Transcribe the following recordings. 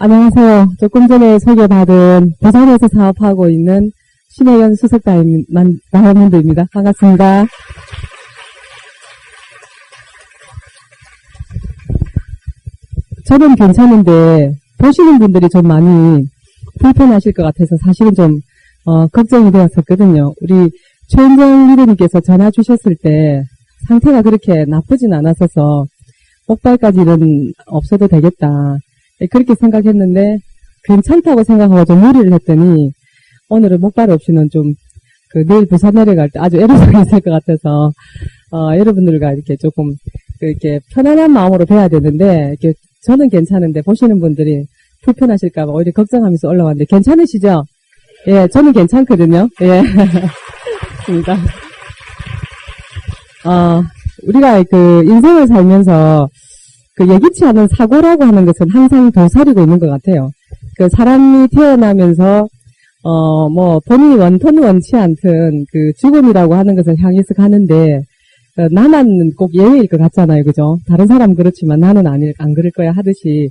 안녕하세요. 조금 전에 소개받은 부산에서 사업하고 있는 신혜연 수석다임입니다. 반갑습니다. 저는 괜찮은데 보시는 분들이 좀 많이 불편하실 것 같아서 사실은 좀 걱정이 되었었거든요. 우리 최은정 리더님께서 전화 주셨을 때 상태가 그렇게 나쁘진 않았어서 목발까지는 없어도 되겠다. 그렇게 생각했는데 괜찮다고 생각하고 좀 무리를 했더니 오늘은 목발 없이는 좀 내일 부산 내려갈 때 아주 애로사항이 있을 것 같아서 여러분들과 이렇게 조금 이렇게 편안한 마음으로 뵈야 되는데 이렇게 저는 괜찮은데 보시는 분들이 불편하실까봐 오히려 걱정하면서 올라왔는데 괜찮으시죠? 예, 저는 괜찮거든요. 예, 그렇습니다. 우리가 인생을 살면서 예기치 않은 사고라고 하는 것은 항상 도사리고 있는 것 같아요. 사람이 태어나면서, 본인이 원치 않든 죽음이라고 하는 것을 향해서 가는데, 나만 꼭 예외일 것 같잖아요. 그죠? 다른 사람 그렇지만 나는 안 그럴 거야 하듯이,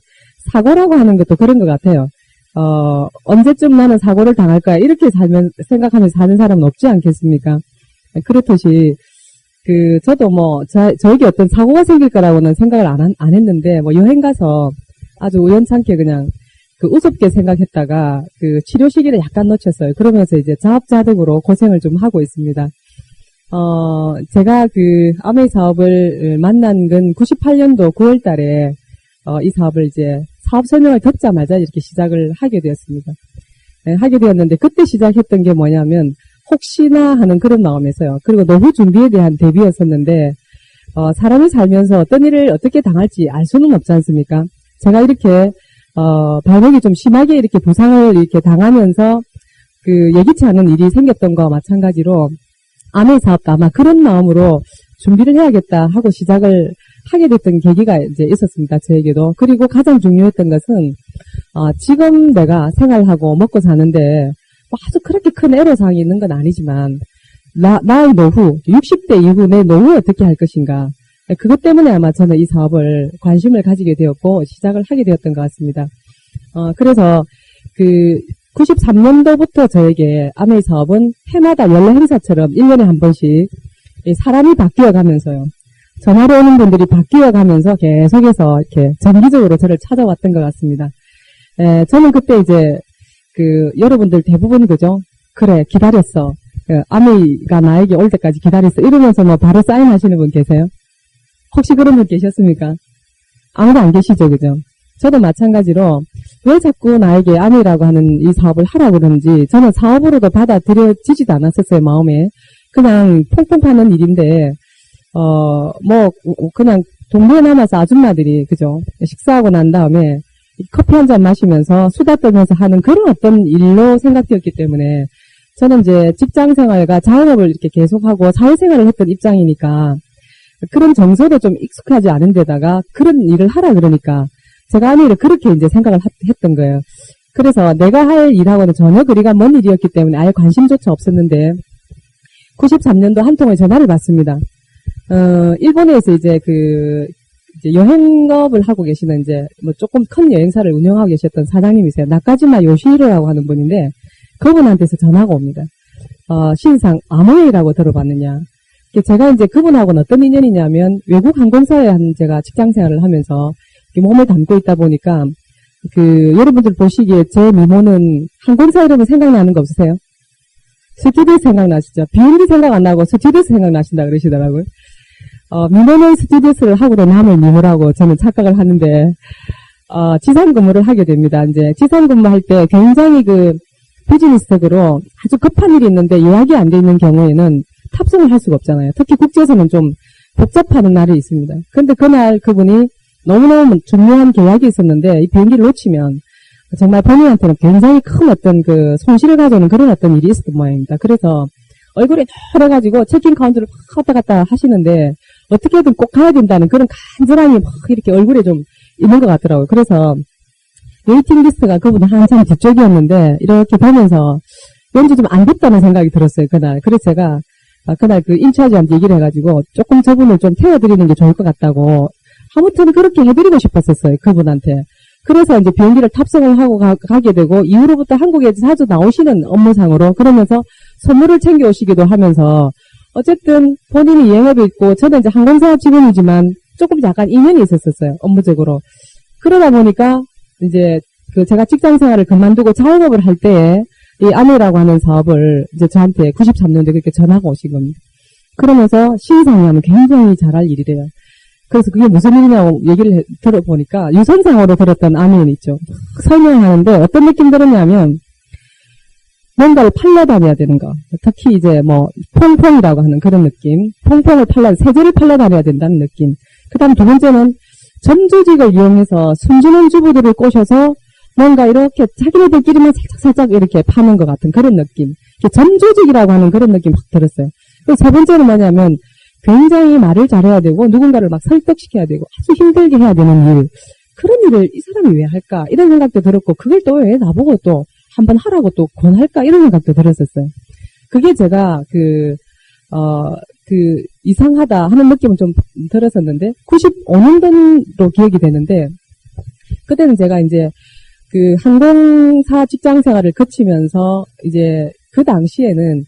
사고라고 하는 것도 그런 것 같아요. 언제쯤 나는 사고를 당할 거야. 이렇게 생각하면서 사는 사람은 없지 않겠습니까? 그렇듯이, 저도 저에게 어떤 사고가 생길 거라고는 생각을 안 했는데, 여행 가서 아주 우연찮게 그냥, 우습게 생각했다가, 치료 시기를 약간 놓쳤어요. 그러면서 이제 자업자득으로 고생을 좀 하고 있습니다. 제가 아메이 사업을 만난 건 98년도 9월 달에, 이 사업을 이제 사업 설명을 듣자마자 이렇게 시작을 하게 되었습니다. 네, 하게 되었는데, 그때 시작했던 게 뭐냐면, 혹시나 하는 그런 마음에서요. 그리고 노후 준비에 대한 대비였었는데, 사람이 살면서 어떤 일을 어떻게 당할지 알 수는 없지 않습니까? 제가 이렇게, 발목이 좀 심하게 이렇게 부상을 이렇게 당하면서, 예기치 않은 일이 생겼던 거와 마찬가지로, 아메이 사업도 아마 그런 마음으로 준비를 해야겠다 하고 시작을 하게 됐던 계기가 이제 있었습니다. 저에게도. 그리고 가장 중요했던 것은, 지금 내가 생활하고 먹고 사는데, 아주 그렇게 큰 애로사항이 있는 건 아니지만 나의 노후, 60대 이후 내 노후에 어떻게 할 것인가. 그것 때문에 아마 저는 이 사업을 관심을 가지게 되었고 시작을 하게 되었던 것 같습니다. 그래서 93년도부터 저에게 아메이 사업은 해마다 연례 행사처럼 1년에 한 번씩 사람이 바뀌어 가면서요. 전화로 오는 분들이 바뀌어 가면서 계속해서 이렇게 정기적으로 저를 찾아왔던 것 같습니다. 저는 그때 이제 여러분들 대부분 그죠? 그래, 기다렸어. 아메이가 나에게 올 때까지 기다렸어. 이러면서 바로 사인하시는 분 계세요? 혹시 그런 분 계셨습니까? 아무도 안 계시죠, 그죠? 저도 마찬가지로 왜 자꾸 나에게 아메이라고 하는 이 사업을 하라고 그러는지 저는 사업으로도 받아들여지지도 않았었어요, 마음에. 그냥 퐁퐁 파는 일인데, 그냥 동네에 남아서 아줌마들이, 그죠? 식사하고 난 다음에 커피 한 잔 마시면서 수다 떨면서 하는 그런 어떤 일로 생각되었기 때문에 저는 이제 직장 생활과 자영업을 이렇게 계속하고 사회생활을 했던 입장이니까 그런 정서도 좀 익숙하지 않은 데다가 그런 일을 하라 그러니까 제가 아니를 그렇게 이제 생각을 했던 거예요. 그래서 내가 할 일하고는 전혀 거리가 먼 일이었기 때문에 아예 관심조차 없었는데 93년도 한 통의 전화를 받습니다. 일본에서 이제 여행업을 하고 계시는 조금 큰 여행사를 운영하고 계셨던 사장님이세요. 나카지마 요시히로라고 하는 분인데 그분한테서 전화가 옵니다. 신상 아메이라고 들어봤느냐. 제가 이제 그분하고는 어떤 인연이냐면 외국 항공사에 제가 직장 생활을 하면서 몸을 담고 있다 보니까 여러분들 보시기에 제 미모는 항공사 이러면 생각나는 거 없으세요? 스튜디오스 생각나시죠? 비행기 생각 안 나고 스튜디오스 생각나신다 그러시더라고요. 미모는 스튜디오스를 하고도 남을 미모라고 저는 착각을 하는데, 지상 근무를 하게 됩니다. 이제 지상 근무할 때 굉장히 비즈니스적으로 아주 급한 일이 있는데 예약이 안 돼 있는 경우에는 탑승을 할 수가 없잖아요. 특히 국제선은 좀 복잡하는 날이 있습니다. 근데 그날 그분이 너무너무 중요한 계약이 있었는데 이 비행기를 놓치면 정말 본인한테는 굉장히 큰 어떤 손실을 가져오는 그런 어떤 일이 있었던 모양입니다. 그래서 얼굴이 노래가지고 체킹 카운터를 막 왔다 갔다 하시는데 어떻게든 꼭 가야 된다는 그런 간절함이 막 이렇게 얼굴에 좀 있는 것 같더라고요. 그래서 웨이팅 리스트가 그분이 한참 뒤쪽이었는데 이렇게 보면서 왠지 좀 안 됐다는 생각이 들었어요, 그날. 그래서 제가 그날 인차지한테 얘기를 해가지고 조금 저분을 좀 태워드리는 게 좋을 것 같다고 아무튼 그렇게 해드리고 싶었었어요, 그분한테. 그래서 이제 비행기를 탑승을 하고 가게 되고, 이후로부터 한국에 자주 나오시는 업무상으로, 그러면서 선물을 챙겨오시기도 하면서, 어쨌든 본인이 여행업이 있고, 저는 이제 항공사 직원이지만 조금 약간 인연이 있었어요, 업무적으로. 그러다 보니까, 이제, 제가 직장 생활을 그만두고 자영업을 할 때에, 이 아내라고 하는 사업을 이제 저한테 93년도에 그렇게 전화가 오신 겁니다. 그러면서 시상이 하면 굉장히 잘할 일이래요. 그래서 그게 무슨 일이냐고 얘기를 들어보니까 유선상으로 들었던 아멘 있죠. 설명하는데 어떤 느낌 들었냐면 뭔가를 팔러 다녀야 되는 거. 특히 이제 뭐 퐁퐁이라고 하는 그런 느낌. 세제를 팔러 다녀야 된다는 느낌. 그 다음 두 번째는 점조직을 이용해서 순진한 주부들을 꼬셔서 뭔가 이렇게 자기네들끼리만 살짝 이렇게 파는 것 같은 그런 느낌. 점조직이라고 하는 그런 느낌 확 들었어요. 그리고 세 번째는 뭐냐면 굉장히 말을 잘해야 되고 누군가를 막 설득시켜야 되고 아주 힘들게 해야 되는 일. 그런 일을 이 사람이 왜 할까? 이런 생각도 들었고 그걸 또 왜 나보고 또 한번 하라고 또 권할까? 이런 생각도 들었었어요. 그게 제가 이상하다 하는 느낌은 좀 들었었는데 95년도로 기억이 되는데 그때는 제가 이제 항공사 직장 생활을 거치면서 이제 그 당시에는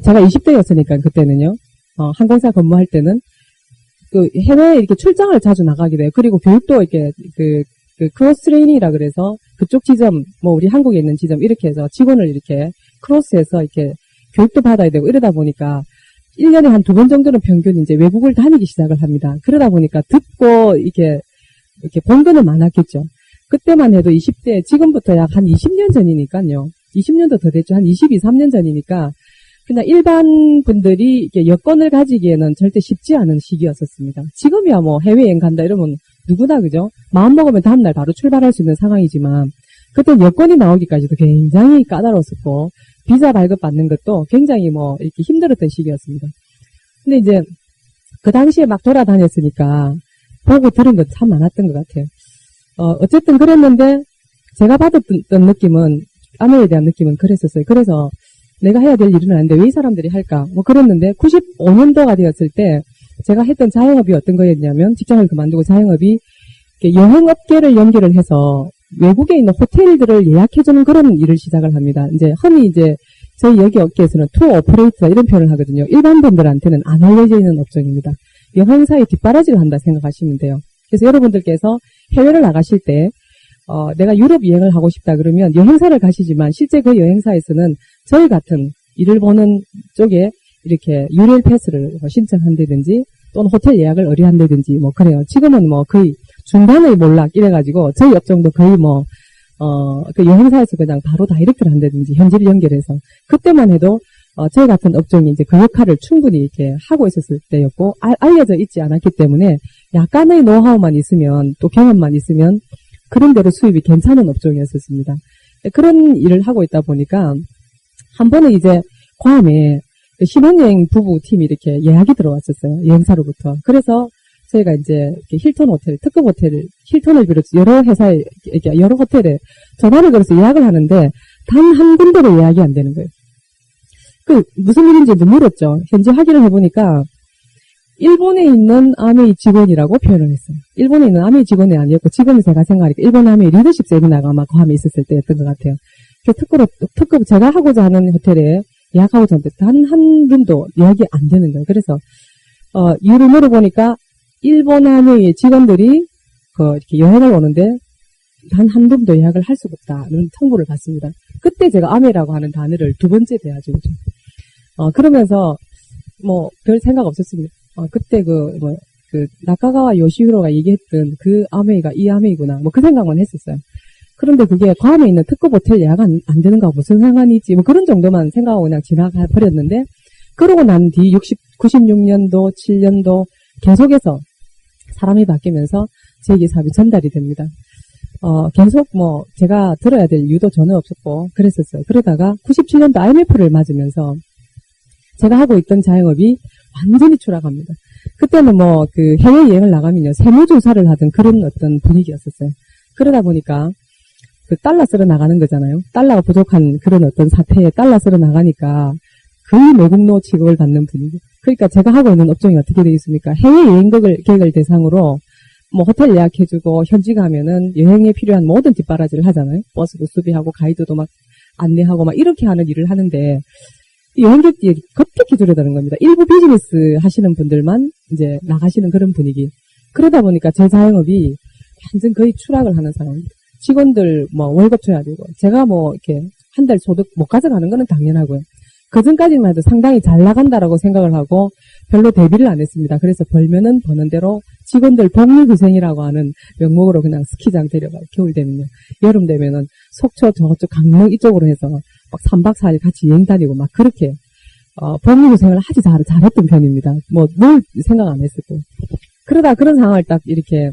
제가 20대였으니까 그때는요. 항공사 근무할 때는 해외에 이렇게 출장을 자주 나가게 돼요. 그리고 교육도 이렇게 크로스 트레이닝이라 그래서 그쪽 지점, 뭐 우리 한국에 있는 지점 이렇게 해서 직원을 이렇게 크로스해서 이렇게 교육도 받아야 되고 이러다 보니까 1년에 한 2번 정도는 평균 이제 외국을 다니기 시작을 합니다. 그러다 보니까 듣고 이렇게 본 거는 많았겠죠. 그때만 해도 20대, 지금부터 약 한 20년 전이니까요. 20년도 더 됐죠. 한 22, 3년 전이니까 그냥 일반 분들이 이렇게 여권을 가지기에는 절대 쉽지 않은 시기였었습니다. 지금이야 뭐 해외여행 간다 이러면 누구나 그죠? 마음 먹으면 다음날 바로 출발할 수 있는 상황이지만 그때 여권이 나오기까지도 굉장히 까다로웠었고 비자 발급 받는 것도 굉장히 뭐 이렇게 힘들었던 시기였습니다. 근데 이제 그 당시에 막 돌아다녔으니까 보고 들은 것 참 많았던 것 같아요. 어쨌든 그랬는데 제가 받았던 느낌은 아내에 대한 느낌은 그랬었어요. 그래서 내가 해야 될 일은 아닌데 왜 이 사람들이 할까? 뭐 그랬는데 95년도가 되었을 때 제가 했던 자영업이 어떤 거였냐면 직장을 그만두고 자영업이 여행업계를 연결을 해서 외국에 있는 호텔들을 예약해주는 그런 일을 시작을 합니다. 이제 흔히 이제 저희 여기 업계에서는 투어 오퍼레이터 이런 표현을 하거든요. 일반 분들한테는 안 알려져 있는 업종입니다. 여행사의 뒷바라지를 한다 생각하시면 돼요. 그래서 여러분들께서 해외를 나가실 때 내가 유럽 여행을 하고 싶다 그러면 여행사를 가시지만 실제 그 여행사에서는 저희 같은 일을 보는 쪽에 이렇게 URL 패스를 신청한다든지 또는 호텔 예약을 의뢰한다든지 뭐 그래요. 지금은 뭐 거의 중간의 몰락 이래가지고 저희 업종도 거의 뭐 그 여행사에서 그냥 바로 다이렉트를 한다든지 현지를 연결해서 그때만 해도 저희 같은 업종이 이제 그 역할을 충분히 이렇게 하고 있었을 때였고 알려져 있지 않았기 때문에 약간의 노하우만 있으면 또 경험만 있으면 그런 대로 수입이 괜찮은 업종이었었습니다. 그런 일을 하고 있다 보니까 한 번은 이제 괌에 신혼여행 부부팀이 이렇게 예약이 들어왔었어요. 여행사로부터. 그래서 저희가 이제 힐튼 호텔, 특급 호텔, 힐튼을 비롯해 여러 회사에, 여러 호텔에 전화를 걸어서 예약을 하는데 단 한 군데로 예약이 안 되는 거예요. 무슨 일인지도 물었죠. 현지 확인을 해보니까 일본에 있는 아메이 직원이라고 표현을 했어요. 일본에 있는 아메이 직원이 아니었고 지금은 제가 생각하니까 일본 아메이 리더십 세미나가 아마 괌에 있었을 때였던 것 같아요. 특급 제가 하고자 하는 호텔에 예약하고자 하는데 단 한 룸도 예약이 안 되는 거예요. 그래서 이유를 물어보니까 일본 아메이 직원들이 이렇게 여행을 오는데 단 한 룸도 예약을 할 수가 없다는 통보를 받습니다. 그때 제가 아메이라고 하는 단어를 두 번째 대하죠. 그러면서 뭐 별 생각 없었습니다. 그때 나카가와 요시히로가 얘기했던 그 아메이가 이 아메이구나. 뭐 그 생각만 했었어요. 그런데 그게 괌에 있는 특급 호텔 예약 안 되는 거하고 무슨 상관이 있지? 뭐 그런 정도만 생각하고 그냥 지나가 버렸는데, 그러고 난 뒤 96년도, 7년도 계속해서 사람이 바뀌면서 제게 사업이 전달이 됩니다. 계속 뭐 제가 들어야 될 이유도 전혀 없었고 그랬었어요. 그러다가 97년도 IMF를 맞으면서 제가 하고 있던 자영업이 완전히 추락합니다. 그때는 뭐 해외여행을 나가면요 세무조사를 하던 그런 어떤 분위기였었어요. 그러다 보니까 달러 쓸어 나가는 거잖아요. 달러가 부족한 그런 어떤 사태에 달러 쓸어 나가니까 거의 매국노 취급을 받는 분위기. 그러니까 제가 하고 있는 업종이 어떻게 되어 있습니까? 해외여행 계획을 대상으로 뭐 호텔 예약해주고 현지 가면은 여행에 필요한 모든 뒷바라지를 하잖아요. 버스도 수비하고 가이드도 막 안내하고 막 이렇게 하는 일을 하는데 여행객들이 급격히 줄어드는 겁니다. 일부 비즈니스 하시는 분들만 이제 나가시는 그런 분위기. 그러다 보니까 제 자영업이 완전 거의 추락을 하는 상황입니다. 직원들 뭐 월급 줘야 되고 제가 뭐 이렇게 한 달 소득 못 가져가는 거는 당연하고요. 그 전까지만 해도 상당히 잘 나간다라고 생각을 하고 별로 대비를 안 했습니다. 그래서 벌면은 버는 대로 직원들 복리후생이라고 하는 명목으로 그냥 스키장 데려가요. 겨울 되면요. 여름 되면은 속초 저쪽 강릉 이쪽으로 해서 막 3박 4일 같이 여행 다니고 막 그렇게 복리후생을 아주 잘했던 편입니다. 뭐 뭘 생각 안 했었고. 그러다 그런 상황을 딱 이렇게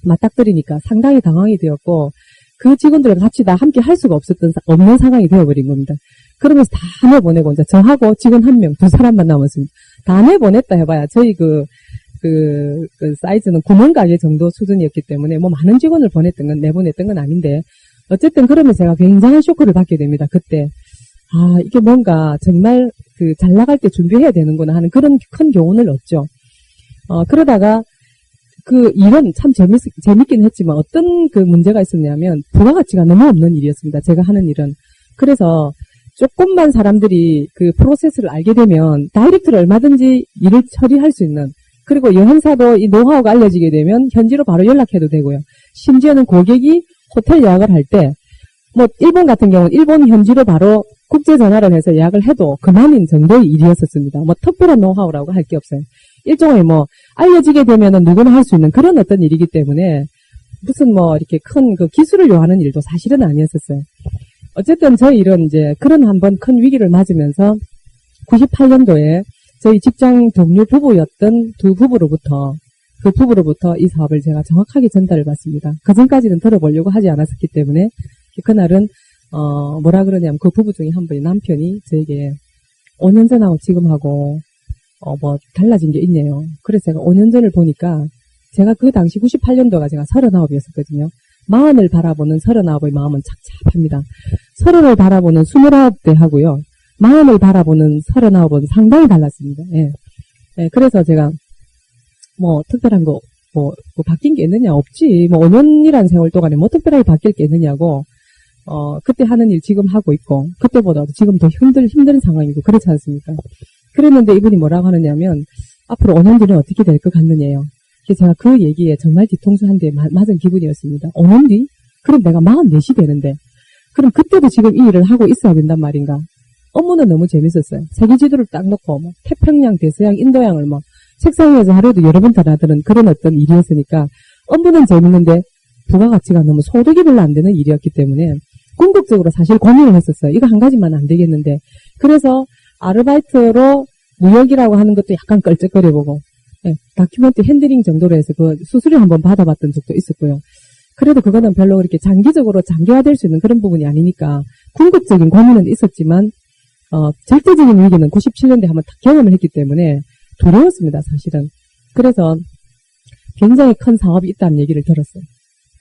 맞닥뜨리니까 상당히 당황이 되었고 그 직원들과 같이 다 함께 할 수가 없는 상황이 되어버린 겁니다. 그러면서 다 내보내고, 이제 저하고 직원 한 명, 두 사람만 남았습니다. 다 내보냈다 해봐야 저희 그 사이즈는 구멍가게 정도 수준이었기 때문에 뭐 많은 직원을 내보냈던 건 아닌데, 어쨌든 그러면서 제가 굉장한 쇼크를 받게 됩니다. 그때. 아, 이게 뭔가 정말 잘 나갈 때 준비해야 되는구나 하는 그런 큰 교훈을 얻죠. 그러다가 그 일은 참 재밌긴 했지만 어떤 그 문제가 있었냐면 부가가치가 너무 없는 일이었습니다. 제가 하는 일은. 그래서 조금만 사람들이 그 프로세스를 알게 되면 다이렉트로 얼마든지 일을 처리할 수 있는, 그리고 여행사도 이 노하우가 알려지게 되면 현지로 바로 연락해도 되고요. 심지어는 고객이 호텔 예약을 할 때 뭐 일본 같은 경우는 일본 현지로 바로 국제 전화를 해서 예약을 해도 그만인 정도의 일이었었습니다. 뭐 특별한 노하우라고 할 게 없어요. 일종의 뭐 알려지게 되면은 누구나 할 수 있는 그런 어떤 일이기 때문에 무슨 뭐 이렇게 큰 그 기술을 요하는 일도 사실은 아니었었어요. 어쨌든 저희 일은 이제 그런 한번 큰 위기를 맞으면서 98년도에 저희 직장 동료 부부였던 두 부부로부터 이 사업을 제가 정확하게 전달을 받습니다. 그 전까지는 들어보려고 하지 않았었기 때문에 그날은 뭐라 그러냐면 그 부부 중에 한 분이 남편이 저에게 5년 전하고 지금하고 뭐 달라진 게 있네요. 그래서 제가 5년 전을 보니까 제가 그 당시 98년도가 제가 39이었었거든요. 40을 바라보는 39의 마음은 착잡합니다. 30을 바라보는 29대 하고요. 40을 바라보는 39은 상당히 달랐습니다. 예. 예, 그래서 제가 뭐 특별한 거 뭐 바뀐 게 있느냐 없지. 뭐 5년이란 세월 동안에 뭐 특별하게 바뀔 게 있느냐고. 그때 하는 일 지금 하고 있고 그때보다도 지금 더 힘든 상황이고 그렇지 않습니까? 그랬는데 이분이 뭐라고 하느냐면 앞으로 5년 뒤는 어떻게 될 것 같느냐요. 그래서 제가 그 얘기에 정말 뒤통수 한 대 맞은 기분이었습니다. 5년 뒤? 그럼 내가 44이 되는데 그럼 그때도 지금 이 일을 하고 있어야 된단 말인가. 업무는 너무 재밌었어요. 세계 지도를 딱 놓고 뭐 태평양, 대서양, 인도양을 뭐 책상 위에서 하루에도 여러 번 달아드는 그런 어떤 일이었으니까 업무는 재밌는데 부가가치가 너무 소득이 별로 안 되는 일이었기 때문에 궁극적으로 사실 고민을 했었어요. 이거 한 가지만 안 되겠는데. 그래서 아르바이트로 무역이라고 하는 것도 약간 껄쩍거려보고, 네, 다큐멘트 핸들링 정도로 해서 그 수수료 한번 받아봤던 적도 있었고요. 그래도 그거는 별로 그렇게 장기적으로 장기화될 수 있는 그런 부분이 아니니까 궁극적인 고민은 있었지만, 절대적인 위기는 97년도에 한번 경험을 했기 때문에 두려웠습니다, 사실은. 그래서 굉장히 큰 사업이 있다는 얘기를 들었어요.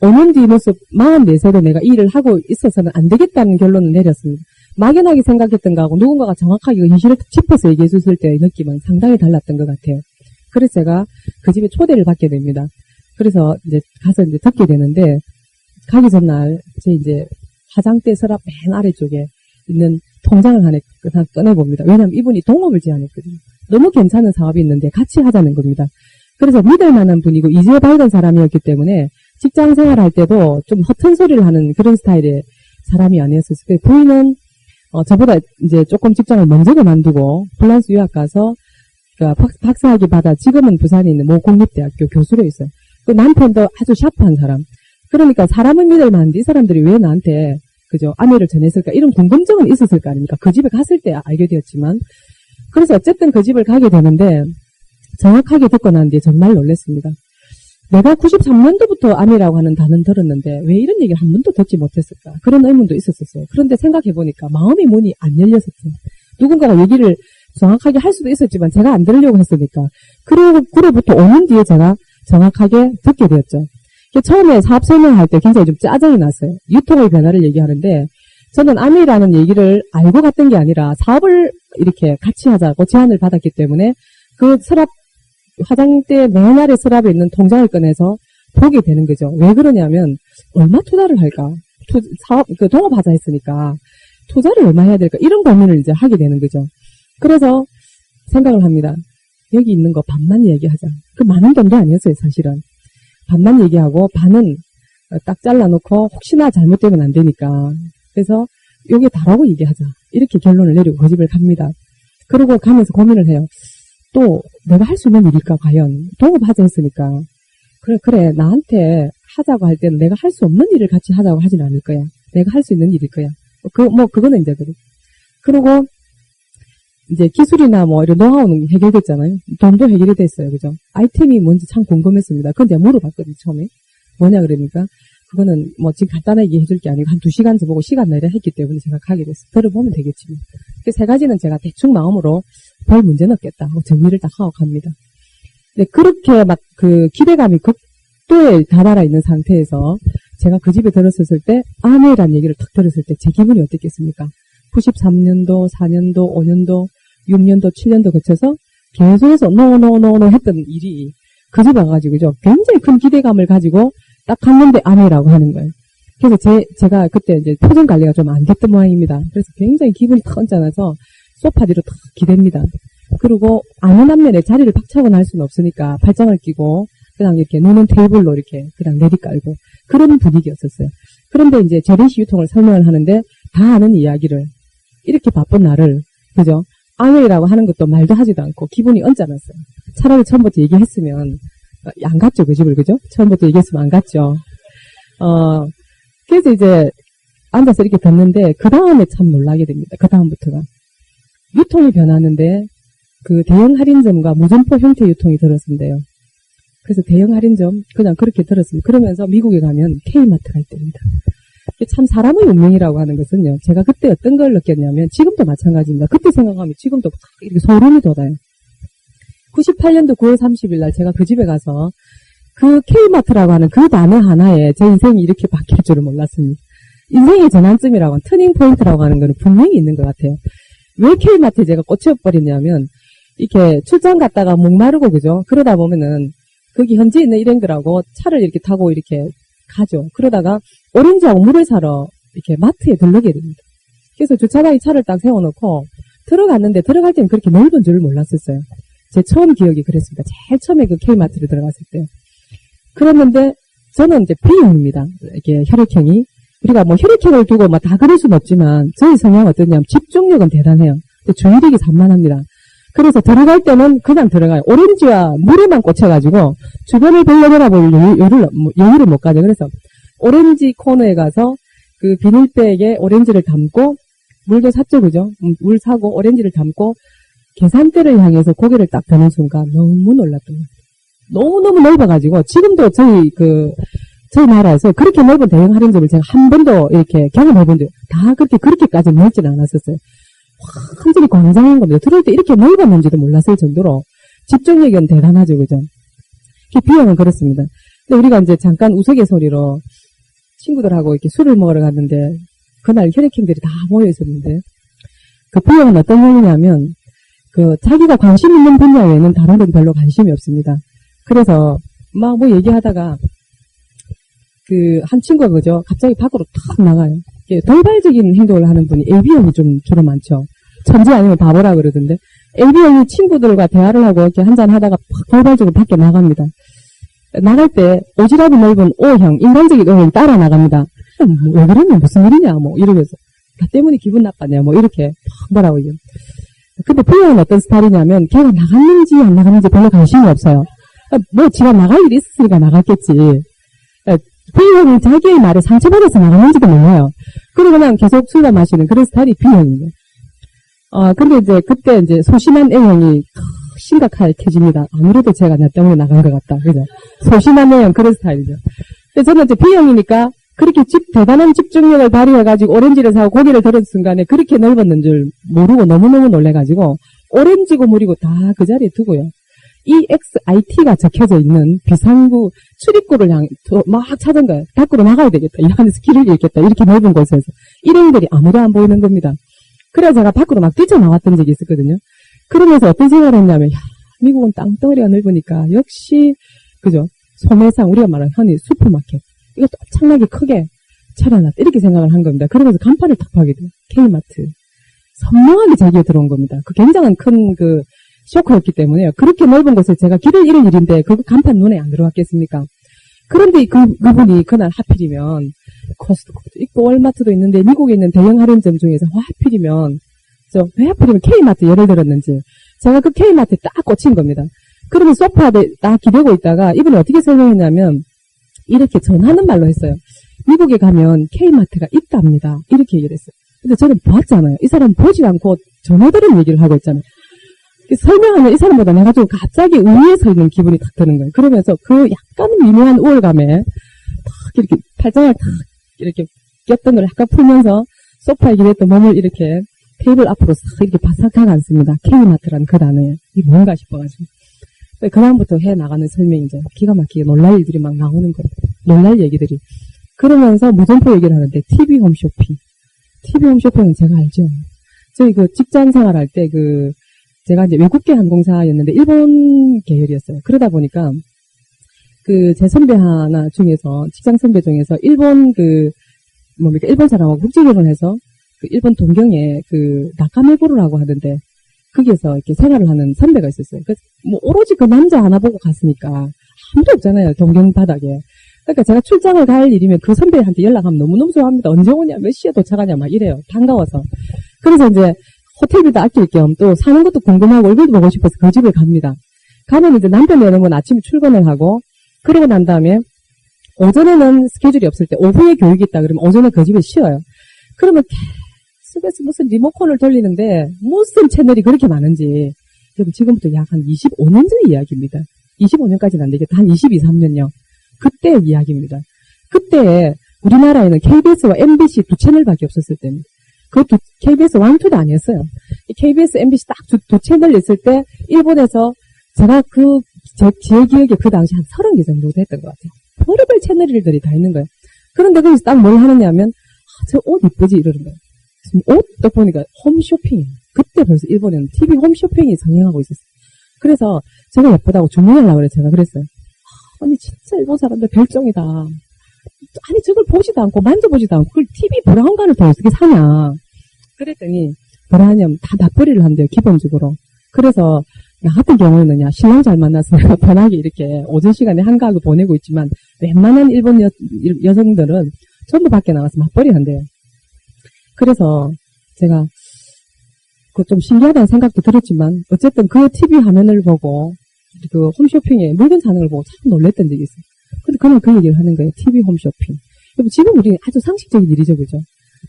5년 뒤 모습 44세로 내가 이 일을 하고 있어서는 안 되겠다는 결론을 내렸습니다. 막연하게 생각했던 거하고 누군가가 정확하게 그 현실을 짚어서 얘기해 줬을 때의 느낌은 상당히 달랐던 것 같아요. 그래서 제가 그 집에 초대를 받게 됩니다. 그래서 이제 가서 이제 듣게 되는데 가기 전날 제 이제 화장대 서랍 맨 아래쪽에 있는 통장을 하나 꺼내봅니다. 왜냐하면 이분이 동업을 제안했거든요. 너무 괜찮은 사업이 있는데 같이 하자는 겁니다. 그래서 믿을 만한 분이고 이제 밝은 사람이었기 때문에 직장 생활할 때도 좀 허튼 소리를 하는 그런 스타일의 사람이 아니었을 때 부인은 저보다 이제 조금 직장을 먼저 그만두고 프랑스 유학 가서 그러니까 박사학위 받아 지금은 부산에 있는 모 공립대학교 교수로 있어요. 그 남편도 아주 샤프한 사람. 그러니까 사람은 믿을 만한데 이 사람들이 왜 나한테 그죠 아내를 전했을까 이런 궁금증은 있었을 거 아닙니까? 그 집에 갔을 때 알게 되었지만 그래서 어쨌든 그 집을 가게 되는데 정확하게 듣고 난 뒤에 정말 놀랐습니다. 내가 93년도부터 아내라고 하는 단어는 들었는데 왜 이런 얘기를 한 번도 듣지 못했을까? 그런 의문도 있었어요. 그런데 생각해보니까 마음의 문이 안 열렸었어요. 누군가가 얘기를 정확하게 할 수도 있었지만 제가 안 들으려고 했으니까. 그로부터 5년 뒤에 제가 정확하게 듣게 되었죠. 처음에 사업 설명할 때 굉장히 좀 짜증이 났어요. 유통의 변화를 얘기하는데 저는 아내라는 얘기를 알고 갔던 게 아니라 사업을 이렇게 같이 하자고 제안을 받았기 때문에 그 서랍 화장대 맨 아래 서랍에 있는 통장을 꺼내서 보게 되는 거죠. 왜 그러냐면, 얼마 투자를 할까? 사업, 동업하자 했으니까, 투자를 얼마 해야 될까? 이런 고민을 이제 하게 되는 거죠. 그래서 생각을 합니다. 여기 있는 거 반만 얘기하자. 그 많은 돈도 아니었어요, 사실은. 반만 얘기하고, 반은 딱 잘라놓고, 혹시나 잘못되면 안 되니까. 그래서, 여기 다라고 얘기하자. 이렇게 결론을 내리고 그 집을 갑니다. 그러고 가면서 고민을 해요. 또, 내가 할 수 있는 일일까, 과연? 동업하자 했으니까. 그래, 나한테 하자고 할 때는 내가 할 수 없는 일을 같이 하자고 하진 않을 거야. 내가 할 수 있는 일일 거야. 그거는 이제 그래. 그리고, 이제 기술이나 뭐 이런 노하우는 해결됐잖아요. 돈도 해결이 됐어요. 그죠? 아이템이 뭔지 참 궁금했습니다. 그건 제가 물어봤거든요, 처음에. 뭐냐 그러니까. 그거는 뭐 지금 간단하게 얘기해줄 게 아니고 한 2시간 더 보고 시간 내려 했기 때문에 제가 가게 됐어요. 들어보면 되겠지. 그 3가지는 제가 대충 마음으로 별 문제는 없겠다 하고 정리를 딱 하고 갑니다. 근데 그렇게 막 그 기대감이 극도에 다다라 있는 상태에서 제가 그 집에 들었을 때 아내라는 얘기를 딱 들었을 때 제 기분이 어땠겠습니까? 93년도, 4년도, 5년도, 6년도, 7년도 거쳐서 계속해서 노 했던 일이 그 집에 와가지고 그죠? 굉장히 큰 기대감을 가지고 딱 갔는데 아내라고 하는 거예요. 그래서 제가 그때 이제 표정 관리가 좀 안 됐던 모양입니다. 그래서 굉장히 기분이 탁 언짢아서 소파 뒤로 탁 기댑니다. 그리고 아는 앞면에 자리를 박차거나 할 수는 없으니까 팔짱을 끼고 그냥 이렇게 노는 테이블로 이렇게 그냥 내리깔고 그런 분위기였었어요. 그런데 이제 재래시 유통을 설명을 하는데 다 아는 이야기를 이렇게 바쁜 나를 그죠? 아내라고 하는 것도 말도 하지도 않고 기분이 언짢았어요. 차라리 처음부터 얘기했으면 안 갔죠, 그 집을, 그죠? 처음부터 얘기했으면 안 갔죠. 그래서 이제 앉아서 이렇게 듣는데 그 다음에 참 놀라게 됩니다. 그 다음부터가 유통이 변하는데 그 대형 할인점과 무점포 형태 유통이 들었는데요. 그래서 대형 할인점 그냥 그렇게 들었습니다. 그러면서 미국에 가면 K마트가 있답니다. 참 사람의 운명이라고 하는 것은요. 제가 그때 어떤 걸 느꼈냐면 지금도 마찬가지입니다. 그때 생각하면 지금도 이렇게 소름이 돋아요. 98년도 9월 30일 날 제가 그 집에 가서 그 K마트라고 하는 그 단어 하나에 제 인생이 이렇게 바뀔 줄은 몰랐습니다. 인생의 전환점이라고 터닝 포인트라고 하는 거는 분명히 있는 것 같아요. 왜 K마트에 제가 꽂혀버렸냐면 이렇게 출장 갔다가 목마르고 그죠? 그러다 보면은 거기 현지에 있는 일행들하고 차를 이렇게 타고 이렇게 가죠. 그러다가 오렌지하고 물을 사러 이렇게 마트에 들르게 됩니다. 그래서 주차장에 차를 딱 세워놓고 들어갔는데 들어갈 때는 그렇게 넓은 줄을 몰랐었어요. 제 처음 기억이 그랬습니다. 제일 처음에 그 K마트를 들어갔을 때. 그랬는데 저는 이제 B형입니다. 이게 혈액형이. 우리가 뭐 혈액형을 두고 막 다 그럴 수는 없지만 저희 성향은 어떠냐면 집중력은 대단해요. 근데 주의력이 산만합니다. 그래서 들어갈 때는 그냥 들어가요. 오렌지와 물에만 꽂혀가지고 주변을 별로 바라볼 여유를 못 가죠. 그래서 오렌지 코너에 가서 그 비닐백에 오렌지를 담고 물도 샀죠, 그죠? 물 사고 오렌지를 담고 계산대를 향해서 고개를 딱 드는 순간 너무 놀랐던 거예요. 너무너무 넓어가지고 지금도 저희 나라에서 그렇게 넓은 대형 할인점을 제가 한 번도 이렇게 경험해본 적 다 그렇게까지 넓지는 않았었어요. 완전히 광장인 겁니다. 들어올 때 이렇게 넓었는지도 몰랐을 정도로 집중력은 대단하죠, 그죠? B형은 그렇습니다. 근데 우리가 이제 잠깐 우스갯소리로 친구들하고 이렇게 술을 먹으러 갔는데 그날 혈액형들이 다 모여 있었는데 그 B형은 어떤 형이냐면 자기가 관심 있는 분야 외에는 다른 건 별로 관심이 없습니다. 그래서 막 뭐 얘기하다가 한 친구가 그죠? 갑자기 밖으로 탁 나가요. 돌발적인 행동을 하는 분이 AB형이 좀 주로 많죠. 천재 아니면 바보라 그러던데 AB형이 친구들과 대화를 하고 이렇게 한잔 하다가 돌발적으로 밖에 나갑니다. 나갈 때 오지랖이 넓은 O형, 인간적인 O형이 따라 나갑니다. 왜 그러냐, 무슨 일이냐, 뭐 이러면서 나 때문에 기분 나빴냐, 뭐 이렇게 뭐라고 이게. 근데 B형은 어떤 스타일이냐면 걔가 나갔는지 안 나갔는지 별로 관심이 없어요. 뭐 지가 나갈 일이 있었으니까 나갔겠지. B형이 자기의 말에 상처받아서 나갔는지도 몰라요. 그리고 그냥 계속 술만 마시는 그런 스타일이 B형입니다. 근데 이제 그때 이제 소심한 A형이 심각해집니다. 아무래도 제가 나 때문에 나간 것 같다. 그죠? 소심한 A형 그런 스타일이죠. 근데 저는 이제 B형이니까 그렇게 대단한 집중력을 발휘해가지고 오렌지를 사고 고개를 들은 순간에 그렇게 넓었는 줄 모르고 너무너무 놀래가지고 오렌지고 물이고 다 그 자리에 두고요. EXIT가 적혀져 있는 비상구 출입구를 향해 막 찾은 거예요. 밖으로 나가야 되겠다. 이 안에서 길을 잃겠다. 이렇게 넓은 곳에서. 일행들이 아무도 안 보이는 겁니다. 그래서 제가 밖으로 막 뛰쳐나왔던 적이 있었거든요. 그러면서 어떤 생각을 했냐면, 야, 미국은 땅덩어리가 넓으니까 역시, 그죠? 소매상, 우리가 말하는 흔히 슈퍼마켓. 이거 엄청나게 크게 차려놨다. 이렇게 생각을 한 겁니다. 그러면서 간판을 딱 파게 돼요. K마트. 선명하게 제기에 들어온 겁니다. 그 굉장한 큰 쇼크였기 때문에요. 그렇게 넓은 곳에 제가 길을 잃은 일인데 그 간판 눈에 안 들어왔겠습니까? 그런데 그분이 그날 하필이면 코스트코도 있고 월마트도 있는데 미국에 있는 대형 할인점 중에서 왜 하필이면 K마트 예를 들었는지 제가 그 K마트에 딱 꽂힌 겁니다. 그러면 소파에 딱 기대고 있다가 이분이 어떻게 설명했냐면 이렇게 전하는 말로 했어요. 미국에 가면 K마트가 있답니다. 이렇게 얘기를 했어요. 근데 저는 봤잖아요. 이 사람 보지 않고 전해들은 얘기를 하고 있잖아요. 설명하면 이 사람보다 내가 좀 갑자기 우위에 서 있는 기분이 딱 드는 거예요. 그러면서 그 약간 미묘한 우월감에 탁 이렇게 팔짱을 탁 이렇게 꼈던 걸 약간 풀면서 소파에 기댔던 몸을 이렇게 테이블 앞으로 싹 이렇게 바삭하게 앉습니다. K마트라는 그 단어에. 이게 뭔가 싶어가지고. 그다음부터 해 나가는 설명이 이제 기가 막히게 놀랄 일들이 막 나오는 거예요. 놀랄 얘기들이. 그러면서 무점포 얘기를 하는데 TV 홈쇼핑. TV 홈쇼핑은 제가 알죠. 저희 직장 생활할 때 제가 이제 외국계 항공사였는데 일본 계열이었어요. 그러다 보니까 제 선배 하나 중에서 직장 선배 중에서 일본 일본 사람하고 국제 결혼해서 일본 동경에 나카메부르라고 하던데 거기에서 이렇게 생활을 하는 선배가 있었어요. 오로지 그 남자 하나 보고 갔으니까 아무도 없잖아요. 동경 바닥에. 그러니까 제가 출장을 갈 일이면 그 선배한테 연락하면 너무너무 좋아합니다. 언제 오냐, 몇 시에 도착하냐, 막 이래요. 반가워서. 그래서 이제 호텔비도 아낄 겸 또 사는 것도 궁금하고 얼굴도 보고 싶어서 그 집을 갑니다. 가면 이제 남편 내는 건 아침에 출근을 하고, 그러고 난 다음에 오전에는 스케줄이 없을 때 오후에 교육이 있다 그러면 오전에 그 집에 쉬어요. 그러면 계속해서 무슨 리모컨을 돌리는데 무슨 채널이 그렇게 많은지. 여러분 지금부터 약 한 25년 전 이야기입니다. 25년까지는 안 되겠다. 한 22, 3년요. 그때 이야기입니다. 그때 우리나라에는 KBS와 MBC 두 채널밖에 없었을 때는 KBS 1, 2도 아니었어요. KBS, MBC 딱 두 채널 있을 때 일본에서 제가 제 기억에 그 당시 한 30개 정도 됐던 것 같아요. 별의별 채널들이 다 있는 거예요. 그런데 거기서 딱 뭘 하느냐면 저 옷 이쁘지 이러는 거예요. 옷 딱 보니까 홈쇼핑이에요. 그때 벌써 일본에는 TV 홈쇼핑이 성행하고 있었어요. 그래서 제가 예쁘다고 주문하려고 그래요. 제가 그랬어요. 아니 진짜 일본 사람들 별종이다. 아니 저걸 보지도 않고 만져보지도 않고 그걸 TV 브라운관을 더 어떻게 사냐. 그랬더니 뭐라 하냐면 다 맞벌이를 한대요. 기본적으로. 그래서 나 같은 경우는 신랑 잘 만나서 내가 편하게 이렇게 오전 시간에 한가하게 보내고 있지만 웬만한 일본 여성들은 전부 밖에 나가서 맞벌이 한대요. 그래서 제가 좀 신기하다는 생각도 들었지만 어쨌든 그 TV 화면을 보고 그 홈쇼핑에 물건 사는 걸 보고 참 놀랬던 적이 있어요. 근데 그냥 그 얘기를 하는 거예요. TV 홈쇼핑. 지금 우리 아주 상식적인 일이죠, 그죠?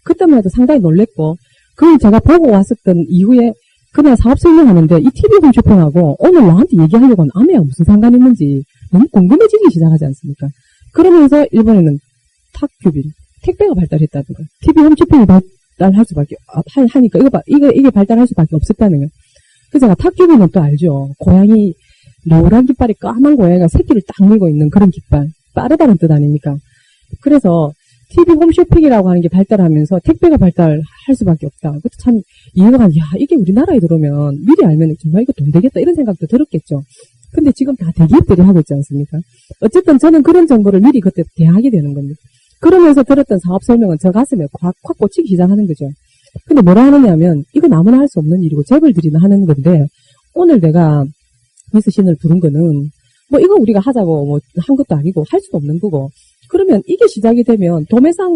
그때만 해도 상당히 놀랬고, 그걸 제가 보고 왔었던 이후에 그날 사업 설명하는데 이 TV 홈쇼핑하고 오늘 나한테 얘기하려고 하는 아메가 무슨 상관이 있는지 너무 궁금해지기 시작하지 않습니까? 그러면서 일본에는 탁큐빈, 택배가 발달했다는 거예요. TV 홈쇼핑이 발달할 수밖에, 하니까 이게 발달할 수밖에 없었다는 거예요. 그래서 제가 탁큐빈은 또 알죠. 고양이, 노란 깃발이 까만 고양이가 새끼를 딱 물고 있는 그런 깃발. 빠르다는 뜻 아닙니까? 그래서 TV 홈쇼핑이라고 하는 게 발달하면서 택배가 발달할 수밖에 없다. 그것도 참 이해가 야, 이게 우리나라에 들어오면 미리 알면 정말 이거 돈 되겠다 이런 생각도 들었겠죠. 근데 지금 다 대기업들이 하고 있지 않습니까? 어쨌든 저는 그런 정보를 미리 그때 대하게 되는 겁니다. 그러면서 들었던 사업 설명은 저 가슴에 확 꽂히기 시작하는 거죠. 근데 뭐라 하느냐면 이건 아무나 할 수 없는 일이고 재벌들이나 하는 건데 오늘 내가 미스 신을 부른 거는 이거 우리가 하자고 한 것도 아니고 할 수도 없는 거고 그러면 이게 시작이 되면 도매상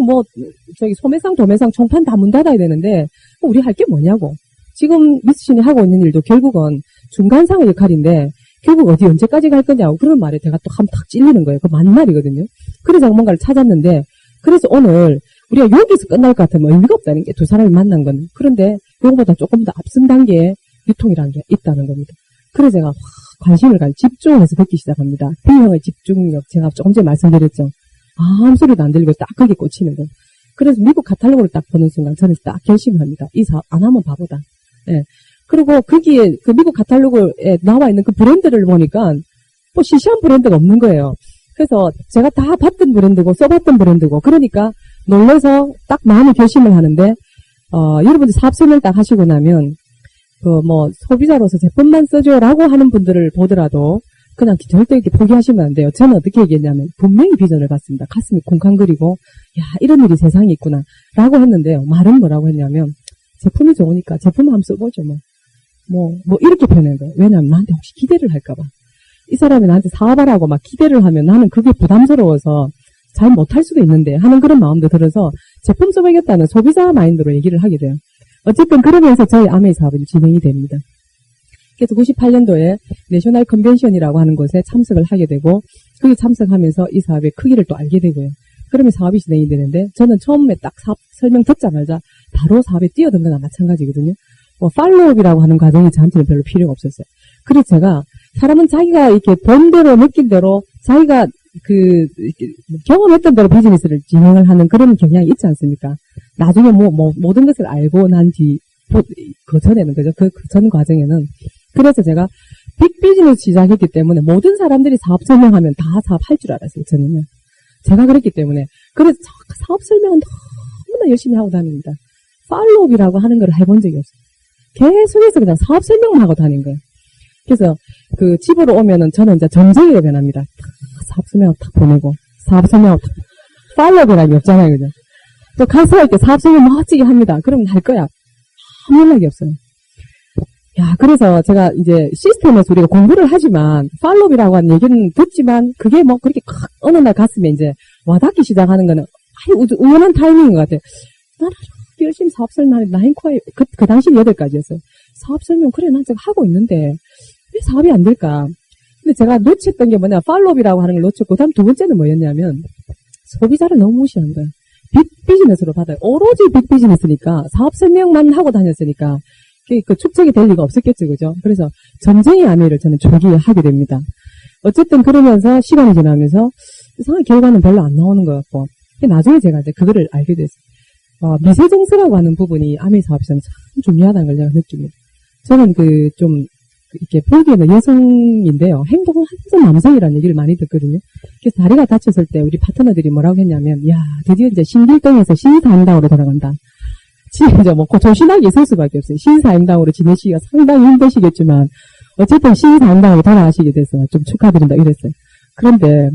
소매상 도매상 총판 다 문 닫아야 되는데 우리 할 게 뭐냐고. 지금 미스 신이 하고 있는 일도 결국은 중간상의 역할인데 결국 어디 언제까지 갈 거냐고 그런 말에 제가 또 한 탁 찔리는 거예요. 그거 맞는 말이거든요. 그래서 뭔가를 찾았는데 그래서 오늘 우리가 여기서 끝날 것 같으면 의미가 없다는 게 두 사람이 만난 건. 그런데 그거보다 조금 더 앞선 단계에 유통이라는 게 있다는 겁니다. 그래서 제가 관심을 집중해서 듣기 시작합니다. B형의 집중력 제가 조금 전에 말씀드렸죠. 아무 소리도 안 들리고 딱 거기에 꽂히는 거예요. 그래서 미국 카탈로그를 딱 보는 순간 저는 딱 결심을 합니다. 이 사업 안 하면 바보다. 예. 그리고 거기에 그 미국 카탈로그에 나와 있는 그 브랜드를 보니까 시시한 브랜드가 없는 거예요. 그래서 제가 다 봤던 브랜드고 써봤던 브랜드고 그러니까 놀라서 딱 마음의 결심을 하는데 여러분들 사업 설명 딱 하시고 나면 소비자로서 제품만 써줘라고 하는 분들을 보더라도 그냥 절대 이렇게 포기하시면 안 돼요. 저는 어떻게 얘기했냐면 분명히 비전을 갖습니다. 가슴이 쿵쾅거리고 야 이런 일이 세상에 있구나 라고 했는데요. 말은 뭐라고 했냐면 제품이 좋으니까 제품 한번 써보죠 뭐 이렇게 표현한 거예요. 왜냐면 나한테 혹시 기대를 할까봐. 이 사람이 나한테 사업하라고 막 기대를 하면 나는 그게 부담스러워서 잘 못할 수도 있는데 하는 그런 마음도 들어서 제품 써보겠다는 소비자 마인드로 얘기를 하게 돼요. 어쨌든 그러면서 저희 아메이 사업은 진행이 됩니다. 그래서 98년도에 내셔널 컨벤션이라고 하는 곳에 참석을 하게 되고 거기 참석하면서 이 사업의 크기를 또 알게 되고요. 그러면 사업이 진행이 되는데 저는 처음에 딱 사업 설명 듣자마자 바로 사업에 뛰어든 거나 마찬가지거든요. 팔로우업이라고 하는 과정이 저한테는 별로 필요가 없었어요. 그래서 제가 사람은 자기가 이렇게 본 대로 느낀 대로 자기가 경험했던 대로 비즈니스를 진행을 하는 그런 경향이 있지 않습니까? 나중에 모든 것을 알고 난 뒤, 그 전에는, 그죠? 그 전 과정에는. 그래서 제가 빅비즈니스 시작했기 때문에 모든 사람들이 사업 설명하면 다 사업할 줄 알았어요, 저는요. 제가 그랬기 때문에. 그래서 사업 설명은 너무나 열심히 하고 다닙니다. 팔로우업이라고 하는 걸 해본 적이 없어요. 계속해서 그냥 사업 설명만 하고 다닌 거예요. 그래서 그 집으로 오면은 저는 이제 점쟁이로 변합니다. 사업 설명 탁 보내고, 사업 설명 탁. 팔로우업이라는 게 없잖아요, 그죠? 또 가서 이렇게 사업 설명 멋지게 합니다. 그러면 할 거야. 아무 연락이 없어요. 야, 그래서 제가 이제 시스템에서 우리가 공부를 하지만, 팔로우업이라고 하는 얘기는 듣지만, 그게 그렇게 어느 날 가슴에 이제 와닿기 시작하는 거는 아주 우연한 타이밍인 것 같아요. 나는 열심히 사업 설명하는데, 나인코에, 그 당시는 8가지였어요. 사업 설명, 그래, 난 지금 하고 있는데, 왜 사업이 안 될까? 근데 제가 놓쳤던 게 뭐냐, 팔로우업이라고 하는 걸 놓쳤고, 다음 두 번째는 뭐였냐면, 소비자를 너무 무시한 거예요. 빅비즈니스로 받아요. 오로지 빅비즈니스니까, 사업 설명만 하고 다녔으니까, 그 축적이 될 리가 없었겠죠, 그죠? 그래서 점쟁이 아메이를 저는 조기에 하게 됩니다. 어쨌든 그러면서 시간이 지나면서 이상하게 결과는 별로 안 나오는 것 같고, 나중에 제가 이제 그거를 알게 됐어요. 미세정서라고 하는 부분이 아메이 사업에서는 참 중요하다는 걸 제가 느낍니다. 저는 이렇게 보기에는 여성인데요. 행동은 완전 남성이라는 얘기를 많이 듣거든요. 그래서 다리가 다쳤을 때 우리 파트너들이 뭐라고 했냐면, 야, 드디어 이제 신길동에서 신사임당으로 돌아간다. 이제 조신하게 있을 수밖에 없어요. 신사임당으로 지내시기가 상당히 힘드시겠지만, 어쨌든 신사임당으로 돌아가시게 돼서 좀 축하드린다 이랬어요. 그런데,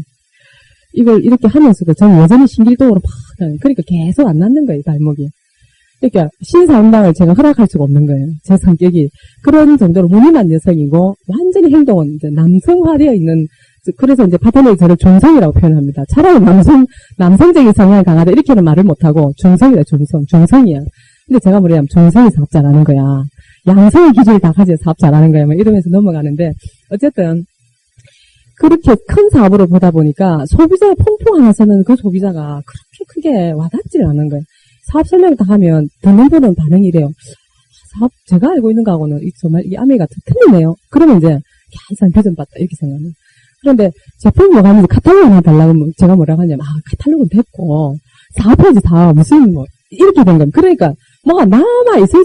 이걸 이렇게 하면서도 저는 여전히 신길동으로 그러니까 계속 안 낫는 거예요, 발목이. 그러니까, 신사임당을 제가 허락할 수가 없는 거예요. 제 성격이. 그런 정도로 무늬만 여성이고, 완전히 행동은 이제 남성화되어 있는, 그래서 이제 파트너들이 저를 중성이라고 표현합니다. 차라리 남성적인 성향이 강하다, 이렇게는 말을 못하고, 중성이다, 중성이야. 근데 제가 뭐냐면, 중성이 사업 잘하는 거야. 양성의 기준을 다 가지고 사업 잘하는 거야. 이러면서 넘어가는데, 어쨌든, 그렇게 큰 사업으로 보다 보니까, 소비자의 폭풍 하나서는 그 소비자가 그렇게 크게 와닿지를 않은 거예요. 사업 설명을 다 하면, 듣는 분은 반응이 이래요. 사업, 제가 알고 있는 거하고는 정말 이 아메이가 틀리네요. 그러면 이제, 이 사람 비전 봤다, 이렇게 생각해요. 그런데 제품이 뭐가 하면서 카탈로그 하나 달라고 하면 제가 뭐라고 하냐면, 카탈로그는 됐고, 사업해야지 사업, 이렇게 된 겁니다. 그러니까, 뭐가 남는 게 있을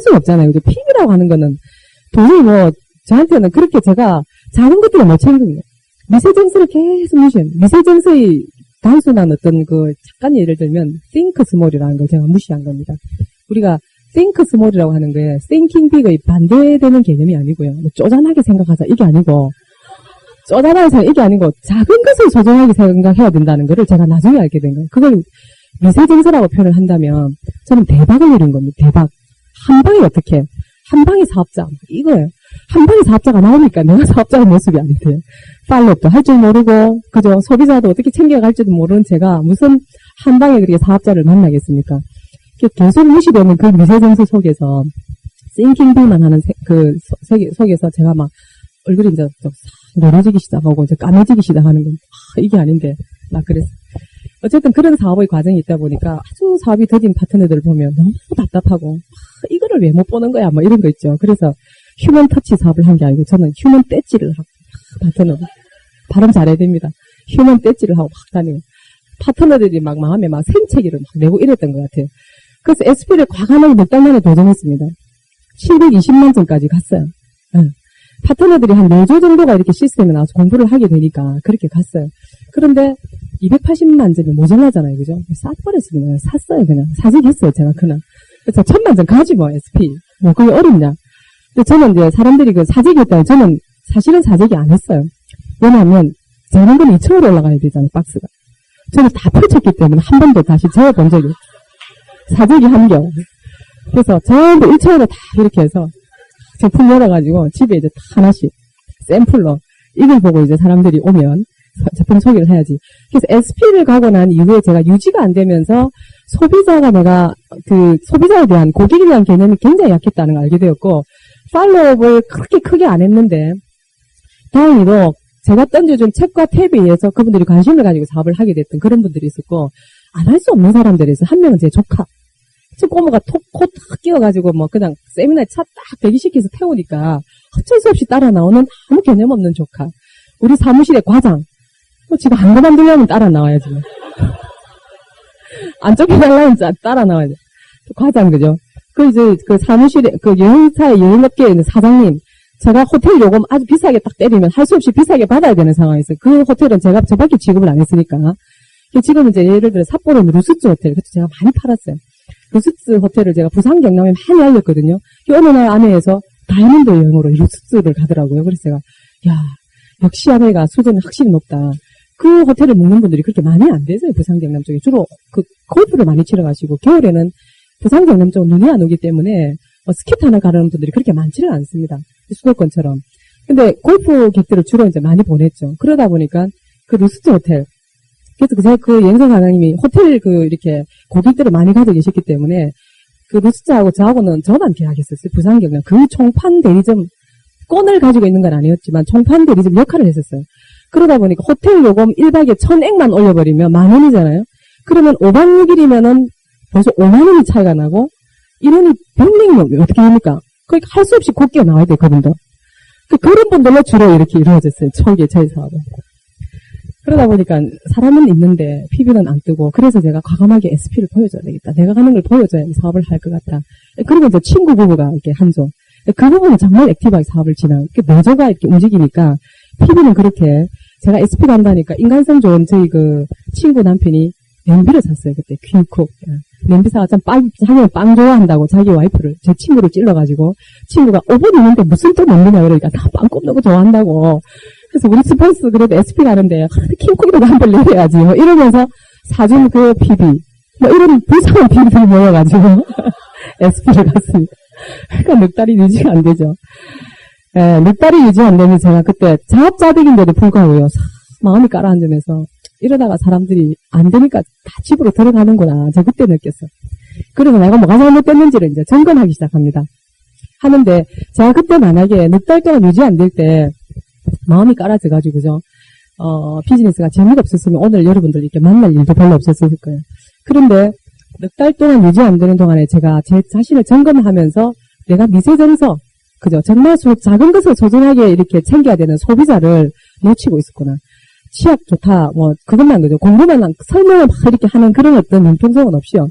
수가 없잖아요. PB라고 하는 거는, 도저히 저한테는 그렇게 제가 작은 것들을 못 챙긴 거예요. 미세정서를 계속 무시해요. 미세정서의 단순한 잠깐 예를 들면, think small이라는 걸 제가 무시한 겁니다. 우리가 think small이라고 하는 거에, thinking big의 반대되는 개념이 아니고요. 쪼잔하게 생각하자, 이게 아니고, 작은 것을 소중하게 생각해야 된다는 거를 제가 나중에 알게 된 거예요. 그걸 미세정서라고 표현을 한다면 저는 대박을 이룬 겁니다. 대박. 한 방에 어떻게? 한 방에 사업자. 이거예요. 한 방에 사업자가 나오니까 내가 사업자의 모습이 아닌데 팔로업도 할 줄 모르고 그죠? 소비자도 어떻게 챙겨갈지도 모르는 제가 무슨 한 방에 그렇게 사업자를 만나겠습니까? 계속 무시되는 그 미세정서 속에서 thinking big만 하는 세계 속에서 제가 막 얼굴이 이제 노래지기 시작하고 이제 까매지기 시작하는 건 이게 아닌데 막 그랬어요. 어쨌든 그런 사업의 과정이 있다 보니까 아주 사업이 더딘 파트너들을 보면 너무 답답하고 이거를 왜 못 보는 거야 이런 거 있죠. 그래서 휴먼 터치 사업을 한 게 아니고 저는 휴먼 떼찌를 하고 파트너 발음 잘해야 됩니다. 휴먼 떼찌를 하고 막 다니고 파트너들이 막 마음에 막 생채기를 막 내고 이랬던 것 같아요. 그래서 SP를 과감하게 몇 달 만에 도전했습니다. 720만 점까지 갔어요. 파트너들이 한 4조 정도가 이렇게 시스템에 나와서 공부를 하게 되니까 그렇게 갔어요. 그런데 280만 점이 모자라잖아요. 그죠? 쌌버렸습니다. 샀어요. 그냥. 사직했어요. 제가 그날. 그래서 1000만 점 가지 SP. 그게 어렵냐. 근데 저는 이제 사람들이 사직했다니 저는 사실은 사재기 안 했어요. 왜냐하면 재는 건 2층으로 올라가야 되잖아요, 박스가. 저는 다 펼쳤기 때문에 한 번도 다시 재본 적이 없어요. 사재기 한겨. 그래서 전부 1층으로 다 이렇게 해서 제품 열어가지고 집에 이제 다 하나씩 샘플로 이걸 보고 이제 사람들이 오면 제품 소개를 해야지. 그래서 SP를 가고 난 이후에 제가 유지가 안 되면서 소비자에 대한 고객에 대한 개념이 굉장히 약했다는 걸 알게 되었고, 팔로업을 그렇게 크게 안 했는데, 다행히도 제가 던져준 책과 탭에 의해서 그분들이 관심을 가지고 사업을 하게 됐던 그런 분들이 있었고, 안 할 수 없는 사람들이 있어요. 한 명은 제 조카. 저 꼬모가 코 탁 끼워가지고 그냥 세미나에 차 딱 대기시켜서 태우니까 어쩔 수 없이 따라 나오는 아무 개념 없는 조카. 우리 사무실의 과장. 지금 한 거만 들려면 따라 나와야지. 안 쫓겨나려면 따라 나와야지. 과장, 그죠? 그 사무실에, 여행사의 여행업계에 있는 사장님. 제가 호텔 요금 아주 비싸게 딱 때리면 할 수 없이 비싸게 받아야 되는 상황이 있어요. 그 호텔은 제가 저밖에 지급을 안 했으니까. 지금 이제 예를 들어 삿포로는 루스츠 호텔. 그것도 제가 많이 팔았어요. 루스츠 호텔을 제가 부산 경남에 많이 알렸거든요. 어느 날 아내에서 다이아몬드 여행으로 루스츠를 가더라고요. 그래서 제가, 야, 역시 아내가 수준이 확실히 높다. 그 호텔을 묵는 분들이 그렇게 많이 안 되세요. 부산 경남 쪽에. 주로 골프를 많이 치러 가시고, 겨울에는 부산 경남 쪽은 눈이 안 오기 때문에 스키 타러 가는 분들이 그렇게 많지는 않습니다. 수도권처럼. 근데 골프 객들을 주로 이제 많이 보냈죠. 그러다 보니까 그 루스츠 호텔. 그래서 제가 그 여행사 사장님이 호텔 이렇게 고객들을 많이 가지고 계셨기 때문에 그 루스츠하고 저하고는 저만 계약했었어요. 부산 경남. 그 총판 대리점, 건을 가지고 있는 건 아니었지만 총판 대리점 역할을 했었어요. 그러다 보니까 호텔 요금 1박에 1,000액만 올려버리면 10,000원이잖아요. 그러면 5박 6일이면은 벌써 50,000원이 차이가 나고, 인원이 100명이면 어떻게 합니까? 그러니까 할 수 없이 곱게 나와야 돼, 그분도. 그런 분들로 주로 이렇게 이루어졌어요. 초기에 저희 사업은. 그러다 보니까 사람은 있는데 PB는 안 뜨고, 그래서 제가 과감하게 SP를 보여줘야 되겠다. 내가 가는 걸 보여줘야 사업을 할 것 같다. 그리고 이제 친구 부부가 이렇게 한조. 그 부분은 정말 액티브하게 사업을 노조가 이렇게 움직이니까, PB는 그렇게, 제가 SP 간다니까 인간성 좋은 저희 친구 남편이 냄비를 샀어요, 그때. 퀸콕. 냄비 사가지고 자기는 빵 좋아한다고 자기 와이프를, 제 친구를 찔러가지고, 친구가 5분 있는데 무슨 또 먹느냐 그러니까 나 빵 굽는 거 좋아한다고. 그래서 우리 스폰서 그래도 SP 가는데, 킹콕이라도 한 번 내려야지. 이러면서 사준 그 PB. 이런 불쌍한 PB들이 모여가지고, SP를 갔습니다. 그러니까 넉 달이 유지가 안 되죠. 예, 몇 달이 유지 안 되면 제가 그때 자업자득인데도 불구하고요. 마음이 깔아앉으면서 이러다가 사람들이 안 되니까 다 집으로 들어가는구나. 제가 그때 느꼈어요. 그래서 내가 뭐가 잘못됐는지를 이제 점검하기 시작합니다. 하는데 제가 그때 만약에 넉 달 동안 유지 안 될 때 마음이 깔아져가지고 그죠? 비즈니스가 재미가 없었으면 오늘 여러분들 이렇게 만날 일도 별로 없었을 거예요. 그런데 넉 달 동안 유지 안 되는 동안에 제가 제 자신을 점검하면서 내가 미세정서 그죠? 정말 작은 것을 소중하게 이렇게 챙겨야 되는 소비자를 놓치고 있었구나. 치약 좋다, 그것만 그죠? 공부만 설명을 막 이렇게 하는 그런 어떤 형평성은 없이요.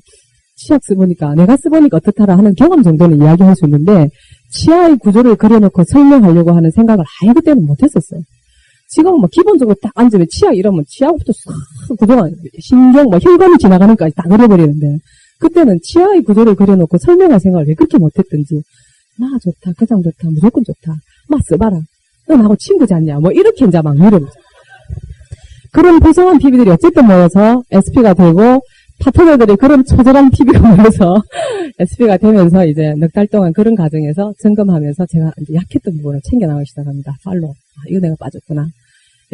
치약 써보니까, 내가 써보니까 어떻다라 하는 경험 정도는 이야기할 수 있는데, 치아의 구조를 그려놓고 설명하려고 하는 생각을 아예 그때는 못했었어요. 지금은 기본적으로 딱 앉으면 치약 이러면 치아부터 싹 구조가, 신경, 혈관이 지나가는 것까지 다 그려버리는데, 그때는 치아의 구조를 그려놓고 설명할 생각을 왜 그렇게 못했던지, 좋다, 가장 좋다, 무조건 좋다. 써봐라. 너 나하고 친구지 않냐? 이렇게 이제 막 이러면서. 그런 불쌍한 PB들이 어쨌든 모여서 SP가 되고, 파트너들이 그런 처절한 PB가 모여서 SP가 되면서 이제 넉 달 동안 그런 과정에서 점검하면서 제가 이제 약했던 부분을 챙겨나가기 시작합니다. 팔로. 이거 내가 빠졌구나.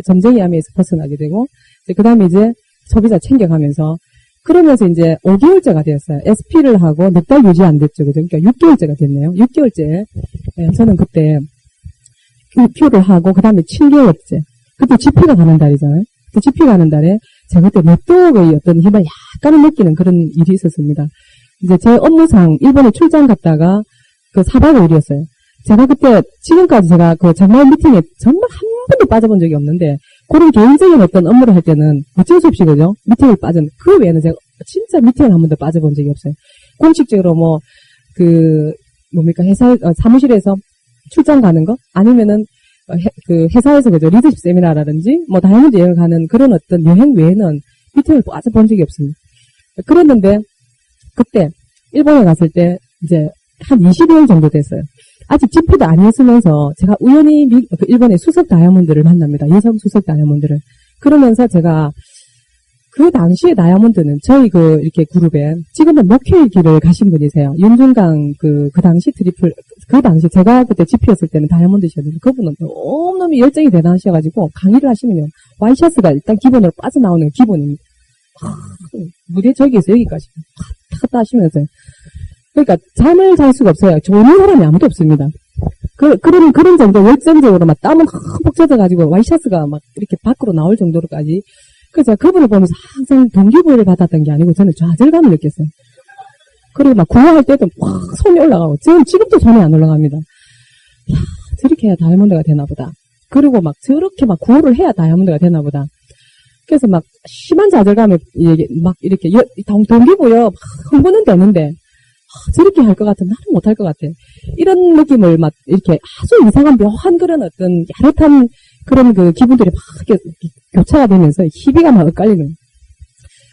점쟁이 함에서 벗어나게 되고, 그 다음에 이제 소비자 챙겨가면서, 그러면서 이제 5개월째가 되었어요. SP를 하고 넉 달 유지 안 됐죠. 그죠? 그러니까 6개월째가 됐네요. 6개월째. 저는 그때 Q를 하고 그 다음에 7개월째. 그때 GP가 가는 달이잖아요. 그 GP 가는 달에 제가 그때 로또의 어떤 힘을 약간은 느끼는 그런 일이 있었습니다. 이제 제 업무상 일본에 출장 갔다가 그 4박 5일이었어요. 제가 그때 지금까지 제가 정말 미팅에 정말 한 번도 빠져본 적이 없는데 그런 개인적인 어떤 업무를 할 때는 어쩔 수 없이 그죠? 미팅을 그 외에는 제가 진짜 미팅을 한 번도 빠져본 적이 없어요. 공식적으로 사무실에서 출장 가는 거? 아니면은 회사에서 그죠? 리더십 세미나라든지 다이아몬드 여행을 가는 그런 어떤 여행 외에는 미팅을 빠져본 적이 없습니다. 그랬는데 그때 일본에 갔을 때 이제 한 20일 정도 됐어요. 아직 GP도 아니었으면서 제가 우연히 일본의 수석 다이아몬드를 만납니다. 여성 수석 다이아몬드를. 그러면서 제가 그 당시에 다이아몬드는 저희 이렇게 그룹에 지금은 목회의 길을 가신 분이세요. 윤중강 그 당시 트리플, 그 당시 제가 그때 GP였을 때는 다이아몬드셨는데 그분은 너무너무 열정이 대단하셔가지고 강의를 하시면요. 와이셔츠가 일단 기본으로 빠져나오는 게 기본입니다. 무대 저기에서 여기까지 갔다 하시면서. 그러니까 잠을 잘 수가 없어요. 좋은 사람이 아무도 없습니다. 그런 정도 열정적으로 막 땀은 흠뻑 젖어가지고 와이셔츠가 막 이렇게 밖으로 나올 정도로까지. 그래서 제가 그분을 보면서 항상 동기부여를 받았던 게 아니고 저는 좌절감을 느꼈어요. 그리고 막 구호할 때도 막 손이 올라가고 지금도 손이 안 올라갑니다. 야, 저렇게 해야 다이아몬드가 되나 보다. 그리고 막 저렇게 막 구호를 해야 다이아몬드가 되나 보다. 그래서 막 심한 좌절감을 막 이렇게 동기부여 막 흥분은 되는데 저렇게 할 것 같은 나는 못할 것 같아. 이런 느낌을 막 이렇게 아주 이상한 묘한 그런 어떤 야릇한 그런 그 기분들이 막 이렇게 교차가 되면서 희비가 막 엇갈리는.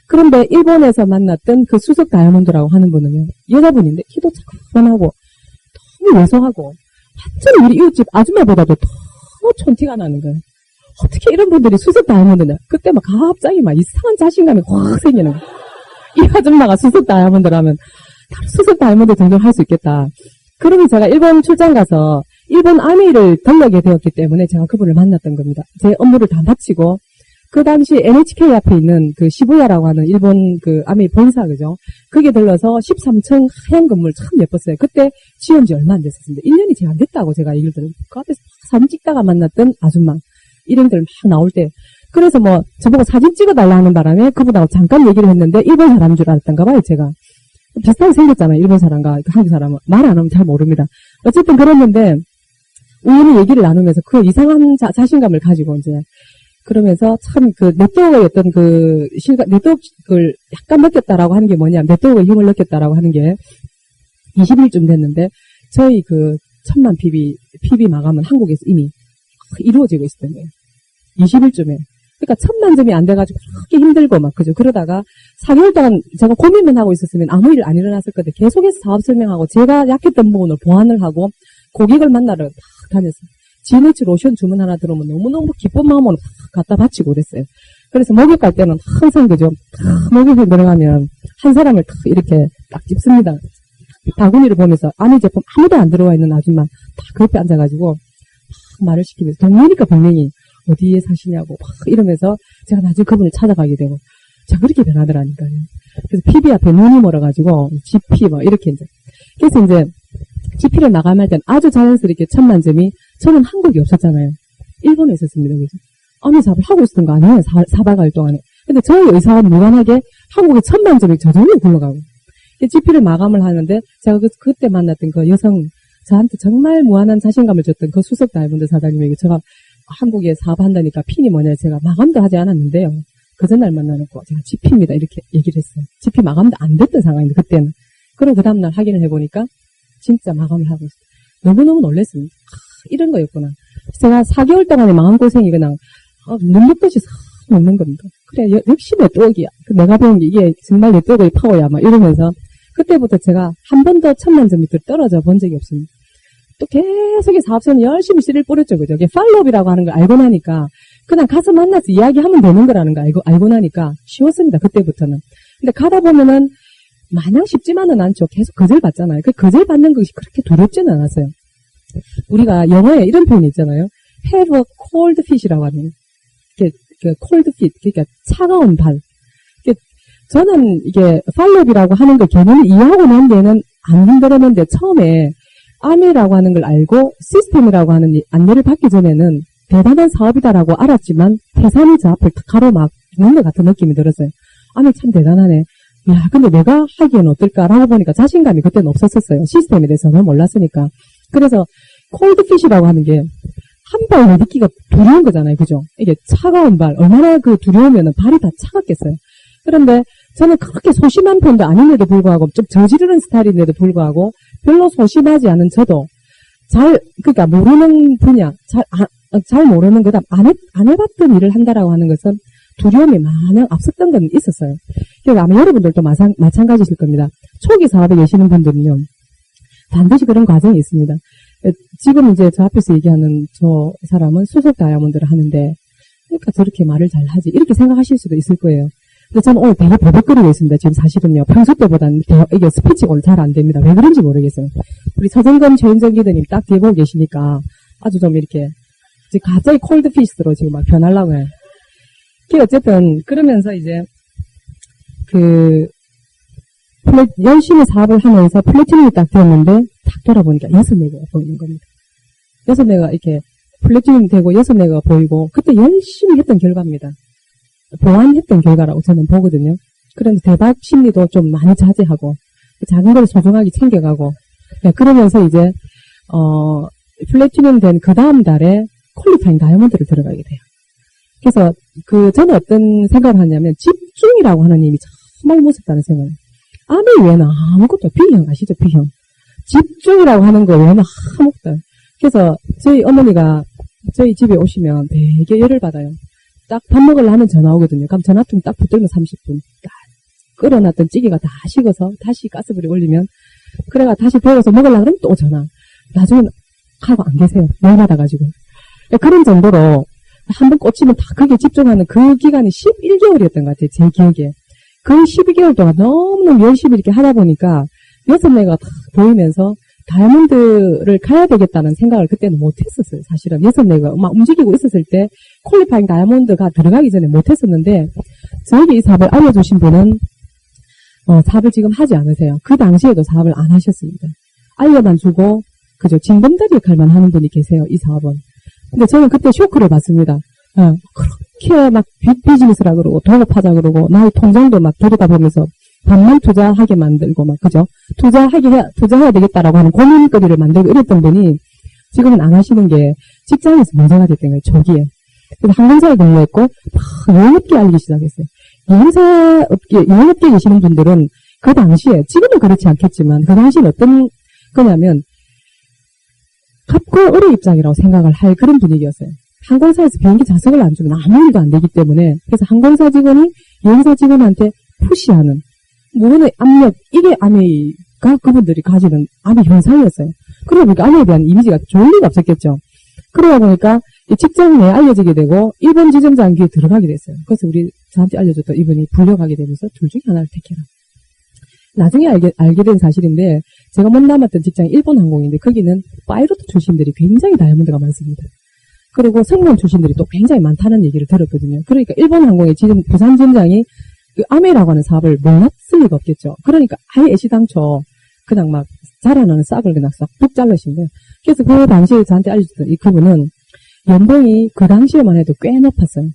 그런데 일본에서 만났던 그 수석 다이아몬드라고 하는 분은요, 여자분인데 키도 작만하고 너무 왜소하고 완전 우리 이웃집 아줌마보다도 더 촌티가 나는 거예요. 어떻게 이런 분들이 수석 다이아몬드냐. 그때 막 갑자기 막 이상한 자신감이 확 생기는 거예요. 이 아줌마가 수석 다이아몬드라면 수석 다이아몬드 정도는 할 수 있겠다. 그러면 제가 일본 출장 가서 일본 아미를 들르게 되었기 때문에 제가 그분을 만났던 겁니다. 제 업무를 다 마치고 그 당시 NHK 앞에 있는 그 시부야라고 하는 일본 그 아미 본사 그죠? 그게 들러서 13층 하얀 건물 참 예뻤어요. 그때 지은 지 얼마 안 됐었습니다. 1년이 제가 안 됐다고 제가 얘기를 들었는데 그 앞에서 사진 찍다가 만났던 아줌마 일행들 막 나올 때 그래서 뭐 저보고 사진 찍어달라 하는 바람에 그분하고 잠깐 얘기를 했는데 일본 사람인 줄 알았던가 봐요 제가. 비슷하게 생겼잖아요. 일본 사람과 한국 사람은. 말 안 하면 잘 모릅니다. 어쨌든 그랬는데 우연히 얘기를 나누면서 그 이상한 자신감을 가지고 이제 그러면서 참 그 네트워크의 어떤 그 네트워크를 약간 느꼈다라고 하는 게 뭐냐. 네트워크의 힘을 느꼈다라고 하는 게 20일쯤 됐는데 저희 그 1000만 PB 마감은 한국에서 이미 이루어지고 있었던 거예요. 20일쯤에. 그러니까 1000만 점이 안 돼가지고 그렇게 힘들고 막 그죠. 그러다가 4개월 동안 제가 고민만 하고 있었으면 아무 일 안 일어났을 건데 계속해서 사업 설명하고 제가 약했던 부분을 보완을 하고 고객을 만나러 다녔어요. 지네츠 로션 주문 하나 들어오면 너무너무 기쁜 마음으로 갖다 바치고 그랬어요. 그래서 목욕 갈 때는 항상 그죠. 목욕에 들어가면 한 사람을 이렇게 딱 찝습니다. 바구니를 보면서 아미 제품 아무도 안 들어와 있는 아줌마 딱 그 옆에 앉아가지고 말을 시키면서 동네니까 분명히 어디에 사시냐고 막 이러면서 제가 나중에 그분을 찾아가게 되고 제가 그렇게 변하더라니까요. 그래서 PB 앞에 눈이 멀어가지고 GP 뭐 이렇게 이제 그래서 이제 GP를 마감할 때는 아주 자연스럽게 1000만 점이 저는 한국이 없었잖아요. 일본에 있었습니다. 그죠? 아미 사업을 하고 있었던 거 아니에요. 4박할 동안에. 근데 저희 의사와는 무관하게 한국에 1000만 점이 저절로 굴러가고 GP를 마감을 하는데 제가 그때 만났던 그 여성 저한테 정말 무한한 자신감을 줬던 그 수석 다이아몬드 사장님에게 제가 한국에 사업한다니까 핀이 뭐냐 제가 마감도 하지 않았는데요. 그 전날 만나놓고 제가 GP입니다 이렇게 얘기를 했어요. GP 마감도 안 됐던 상황인데 그때는. 그리고 그 다음날 확인을 해보니까 진짜 마감을 하고 있어요. 너무너무 놀랐습니다. 이런 거였구나. 제가 4개월 동안의 마음고생이 그냥 눈부듯이 싹 녹는 겁니다. 그래 역시 네트워크야. 내가 배운 게 이게 정말 네트워크의 파워야 막 이러면서 그때부터 제가 한 번도 1000만 점 밑으로 떨어져 본 적이 없습니다. 또 계속 사업체는 열심히 씨를 뿌렸죠. 그죠? 이게 팔로업이라고 하는 걸 알고 나니까 그냥 가서 만나서 이야기하면 되는 거라는 거 알고 나니까 쉬웠습니다. 그때부터는. 근데 가다 보면은 마냥 쉽지만은 않죠. 계속 거절 받잖아요. 그 거절 받는 것이 그렇게 두렵지는 않았어요. 우리가 영어에 이런 표현이 있잖아요. have a cold fish라고 하는 그 cold fish 그러니까 차가운 발. 저는 이게 팔로업이라고 하는 걸 개념을 이해하고 난 뒤에는 안 힘들었는데 처음에 아미라고 하는 걸 알고 시스템이라고 하는 안내를 받기 전에는 대단한 사업이다라고 알았지만 태산이 저 앞을 가로막 있는 것 같은 느낌이 들었어요. 아미 참 대단하네. 야, 근데 내가 하기엔 어떨까라고 보니까 자신감이 그때는 없었었어요. 시스템에 대해서 전혀 몰랐으니까. 그래서 콜드핏이라고 하는 게 한 발을 느끼기가 두려운 거잖아요. 그죠? 이게 차가운 발. 얼마나 그 두려우면 발이 다 차갑겠어요. 그런데 저는 그렇게 소심한 편도 아닌데도 불구하고 좀 저지르는 스타일인데도 불구하고 별로 소심하지 않은 저도 그러니까 모르는 분야, 잘 모르는 그다음 안 해봤던 일을 한다라고 하는 것은 두려움이 마냥 앞섰던 건 있었어요. 그러니까 아마 여러분들도 마찬가지실 겁니다. 초기 사업에 계시는 분들은요, 반드시 그런 과정이 있습니다. 지금 이제 저 앞에서 얘기하는 저 사람은 수석 다이아몬드를 하는데, 그러니까 저렇게 말을 잘 하지. 이렇게 생각하실 수도 있을 거예요. 근데 저는 오늘 되게 버벅거리고 있습니다. 지금 사실은요. 평소 때보다는 이게 스피치가 오늘 잘 안 됩니다. 왜 그런지 모르겠어요. 우리 서정건, 최윤정 기자님 딱 뒤에 보고 계시니까 아주 좀 이렇게, 이제 갑자기 콜드피스로 지금 막 변하려고 해요. 어쨌든, 그러면서 이제, 열심히 사업을 하면서 플래티넘이 딱 되었는데, 딱 돌아보니까 6매개가 보이는 겁니다. 6매가 이렇게 플래티넘이 되고 6매가 보이고, 그때 열심히 했던 결과입니다. 보완했던 결과라고 저는 보거든요. 그런데 대박 심리도 좀 많이 자제하고, 작은 걸 소중하게 챙겨가고, 네, 그러면서 이제, 플래티넘 된 그 다음 달에 퀄리파잉 다이아몬드를 들어가게 돼요. 그래서, 저는 어떤 생각을 하냐면, 집중이라고 하는 힘이 정말 무섭다는 생각을. 아무 외에는 아무것도, B형 아시죠? B형. 집중이라고 하는 거 외에는 아무것도. 그래서, 저희 어머니가 저희 집에 오시면 되게 열을 받아요. 딱 밥 먹으려 하면 전화 오거든요. 그럼 전화통 딱 붙들면 30분. 딱 끓여놨던 찌개가 다 식어서 다시 가스불에 올리면, 그래가 다시 데워서 먹으려고 그러면 또 전화. 나중엔 하고 안 계세요. 열 받아가지고. 그런 정도로 한번 꽂히면 다 크게 집중하는 그 기간이 11개월이었던 것 같아요. 제 기억에. 그 12개월 동안 너무너무 열심히 이렇게 하다 보니까 6매가 다 보이면서 다이아몬드를 가야 되겠다는 생각을 그때는 못했었어요. 사실은 6매가 막 움직이고 있었을 때 퀄리파잉 다이아몬드가 들어가기 전에 못했었는데, 저에게 이 사업을 알려주신 분은 사업을 지금 하지 않으세요. 그 당시에도 사업을 안 하셨습니다. 알려만 주고 그죠, 징검다리 역할만 하는 분이 계세요. 이 사업은. 근데 저는 그때 쇼크를 받습니다. 그렇게 막 빅비즈니스라 그러고 도급하자 그러고 나의 통장도 막 들여다보면서 반만 투자하게 만들고 막 그죠, 투자해야 되겠다라고 하는 고민거리를 만들고 이랬던 분이 지금은 안 하시는 게 직장에서 문제가 됐던 거예요. 조기에. 그래서 항공사에 근무했고 막 여행업계 알리기 시작했어요. 여행업계에 계시는 분들은 그 당시에, 지금은 그렇지 않겠지만 그 당시에는 어떤 거냐면 갑과 을의 입장이라고 생각을 할 그런 분위기였어요. 항공사에서 비행기 좌석을 안 주면 아무 일도 안 되기 때문에, 그래서 항공사 직원이 여행사 직원한테 푸시하는 무언의 압력, 이게 아메이가 그분들이 가지는 아메 현상이었어요. 그러다 보니까 아메에 대한 이미지가 좋을 리가 없었겠죠. 그러다 보니까 이 직장 내에 알려지게 되고 일본 지점장 귀에 들어가게 됐어요. 그래서 저한테 알려줬던 이분이 불려가게 되면서 둘 중에 하나를 택해라. 나중에 알게 된 사실인데, 제가 못 남았던 직장이 일본 항공인데 거기는 파이로트 출신들이 굉장히 다이아몬드가 많습니다. 그리고 승무원 출신들이 또 굉장히 많다는 얘기를 들었거든요. 그러니까 일본 항공의 지금 부산 지점장이 그 아메라고 하는 사업을 몰랐을 리가 없겠죠. 그러니까 아예 애시당초 그냥 막 자라나는 싹을 그냥 싹둑 잘라신 거예요. 그래서 그 당시에 저한테 알려줬던 이 그분은 연봉이 그 당시에만 해도 꽤 높았어요.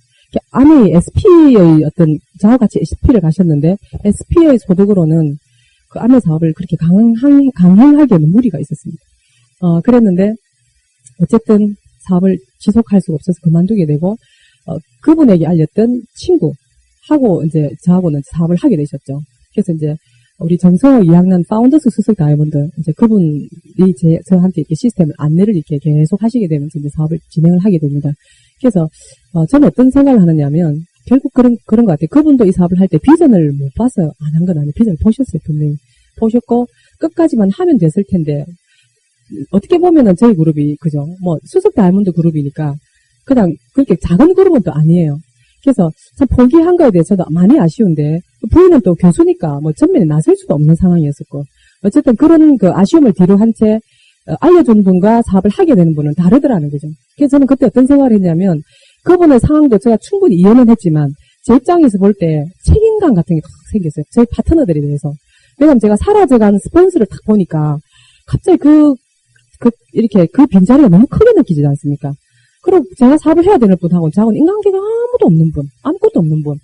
아메이 SP의 어떤 저와 같이 SP를 가셨는데 SP의 소득으로는 그 아메 사업을 그렇게 강행하기에는 무리가 있었습니다. 그랬는데 어쨌든 사업을 지속할 수가 없어서 그만두게 되고, 그분에게 알렸던 친구하고 이제 저하고는 사업을 하게 되셨죠. 그래서 이제 우리 정성호 2학년 파운더스 수석 다이아몬드, 이제 그분이 저한테 이렇게 시스템을 안내를 이렇게 계속 하시게 되면서 이제 사업을 진행을 하게 됩니다. 그래서, 저는 어떤 생각을 하느냐면, 결국 그런 것 같아요. 그분도 이 사업을 할 때 비전을 못 봤어요. 안 한 건 아니에요. 비전을 보셨어요. 분명히. 보셨고, 끝까지만 하면 됐을 텐데, 어떻게 보면은 저희 그룹이, 그죠? 수석 다이아몬드 그룹이니까, 그냥 그렇게 작은 그룹은 또 아니에요. 그래서 참 포기한 거에 대해서도 많이 아쉬운데, 부인은 또 교수니까 전면에 나설 수도 없는 상황이었었고, 어쨌든 그런 그 아쉬움을 뒤로 한 채, 알려준 분과 사업을 하게 되는 분은 다르더라는 거죠. 그래서 저는 그때 어떤 생각을 했냐면, 그분의 상황도 제가 충분히 이해는 했지만, 제 입장에서 볼 때 책임감 같은 게 딱 생겼어요. 저희 파트너들에 대해서. 왜냐면 제가 사라져가는 스폰서를 딱 보니까, 갑자기 이렇게 그 빈자리가 너무 크게 느끼지 않습니까? 그리고 제가 사업을 해야 되는 분하고는 저하고는 인간관계가 아무도 없는 분, 아무것도 없는 분.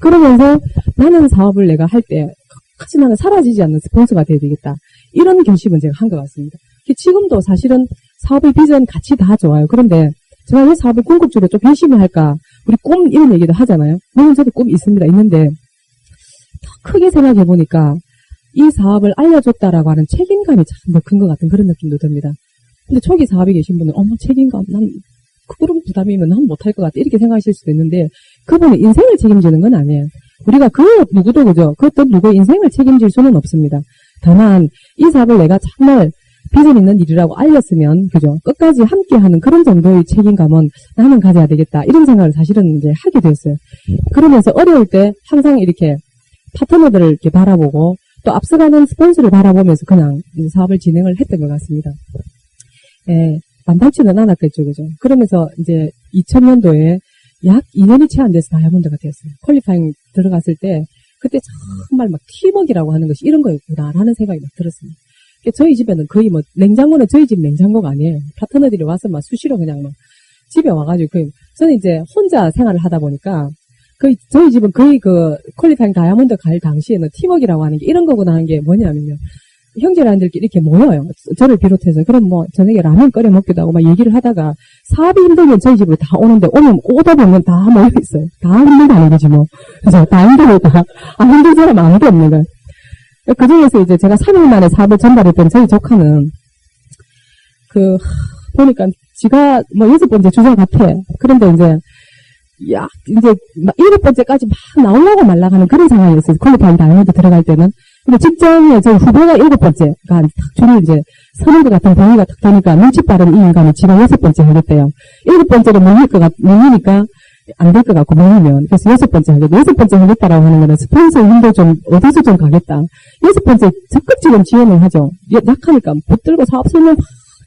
그러면서 나는 사업을 내가 할 때 끝까지 나는 사라지지 않는 스폰서가 돼야 되겠다. 이런 결심은 제가 한 것 같습니다. 지금도 사실은 사업의 비전 같이 다 좋아요. 그런데 제가 왜 사업을 궁극적으로 좀 열심히 할까? 우리 꿈 이런 얘기도 하잖아요. 물론 저도 꿈이 있습니다. 있는데 더 크게 생각해 보니까 이 사업을 알려줬다라고 하는 책임감이 참 더 큰 것 같은 그런 느낌도 듭니다. 근데 초기 사업에 계신 분은 책임감, 난 그런 부담이면 난 못할 것 같아 이렇게 생각하실 수도 있는데, 그분의 인생을 책임지는 건 아니에요. 우리가 누구도 그죠? 그 어떤 누구의 인생을 책임질 수는 없습니다. 다만 이 사업을 내가 정말 비전 있는 일이라고 알렸으면, 그죠? 끝까지 함께하는 그런 정도의 책임감은 나는 가져야 되겠다. 이런 생각을 사실은 이제 하게 됐어요. 그러면서 어려울 때 항상 이렇게 파트너들을 이렇게 바라보고 또 앞서가는 스폰서를 바라보면서 그냥 사업을 진행을 했던 것 같습니다. 예, 만만치는 않았겠죠, 그죠? 그러면서 이제 2000년도에 약 2년이 채 안 돼서 다이아몬드가 되었어요. 퀄리파잉 들어갔을 때 그때 정말 막 팀워크라고 하는 것이 이런 거였구나라는 생각이 막 들었습니다. 저희 집에는 거의 뭐 냉장고는 저희 집 냉장고가 아니에요. 파트너들이 와서 막 수시로 그냥 막 집에 와가지고 저는 이제 혼자 생활을 하다 보니까 저희 집은 거의 그 퀄리파잉 다이아몬드 갈 당시에는 팀워크라고 하는 게 이런 거구나 하는 게 뭐냐면요. 형제라인들끼리 이렇게 모여요. 저를 비롯해서. 그럼 뭐 저녁에 라면 끓여 먹기도 하고 막 얘기를 하다가 사업이 힘들면 저희 집으로 다 오는데 오다 보면 다 모여 있어요. 다 힘들다는 거지 뭐. 그래서 다 힘들다. 힘든 사람 아무도 없는 거예요. 그 중에서 이제 제가 3일 만에 사업을 전달했던 저희 조카는 보니까 지가 뭐 6번째 주자 같아. 그런데 이제 막 7번째까지 막 나오려고 말라가는 그런 상황이었어요. 퀄리파잉 다이아몬드 들어갈 때는. 근데 직장에 저 후배가 7번째가 딱 줄이 이제 서는 것 같은 분위기가 딱 되니까 눈치 빠른 이 인간이 지가 6번째 하겠대요. 7번째로 밀리니까 안 될 것 같고 밀리면. 그래서 6번째 하겠다. 6번째 하겠다라고 하는 거는 스폰서 힘도 좀 어디서 좀 가겠다. 6번째 적극적인 지원을 하죠. 약하니까 붙들고 사업 설명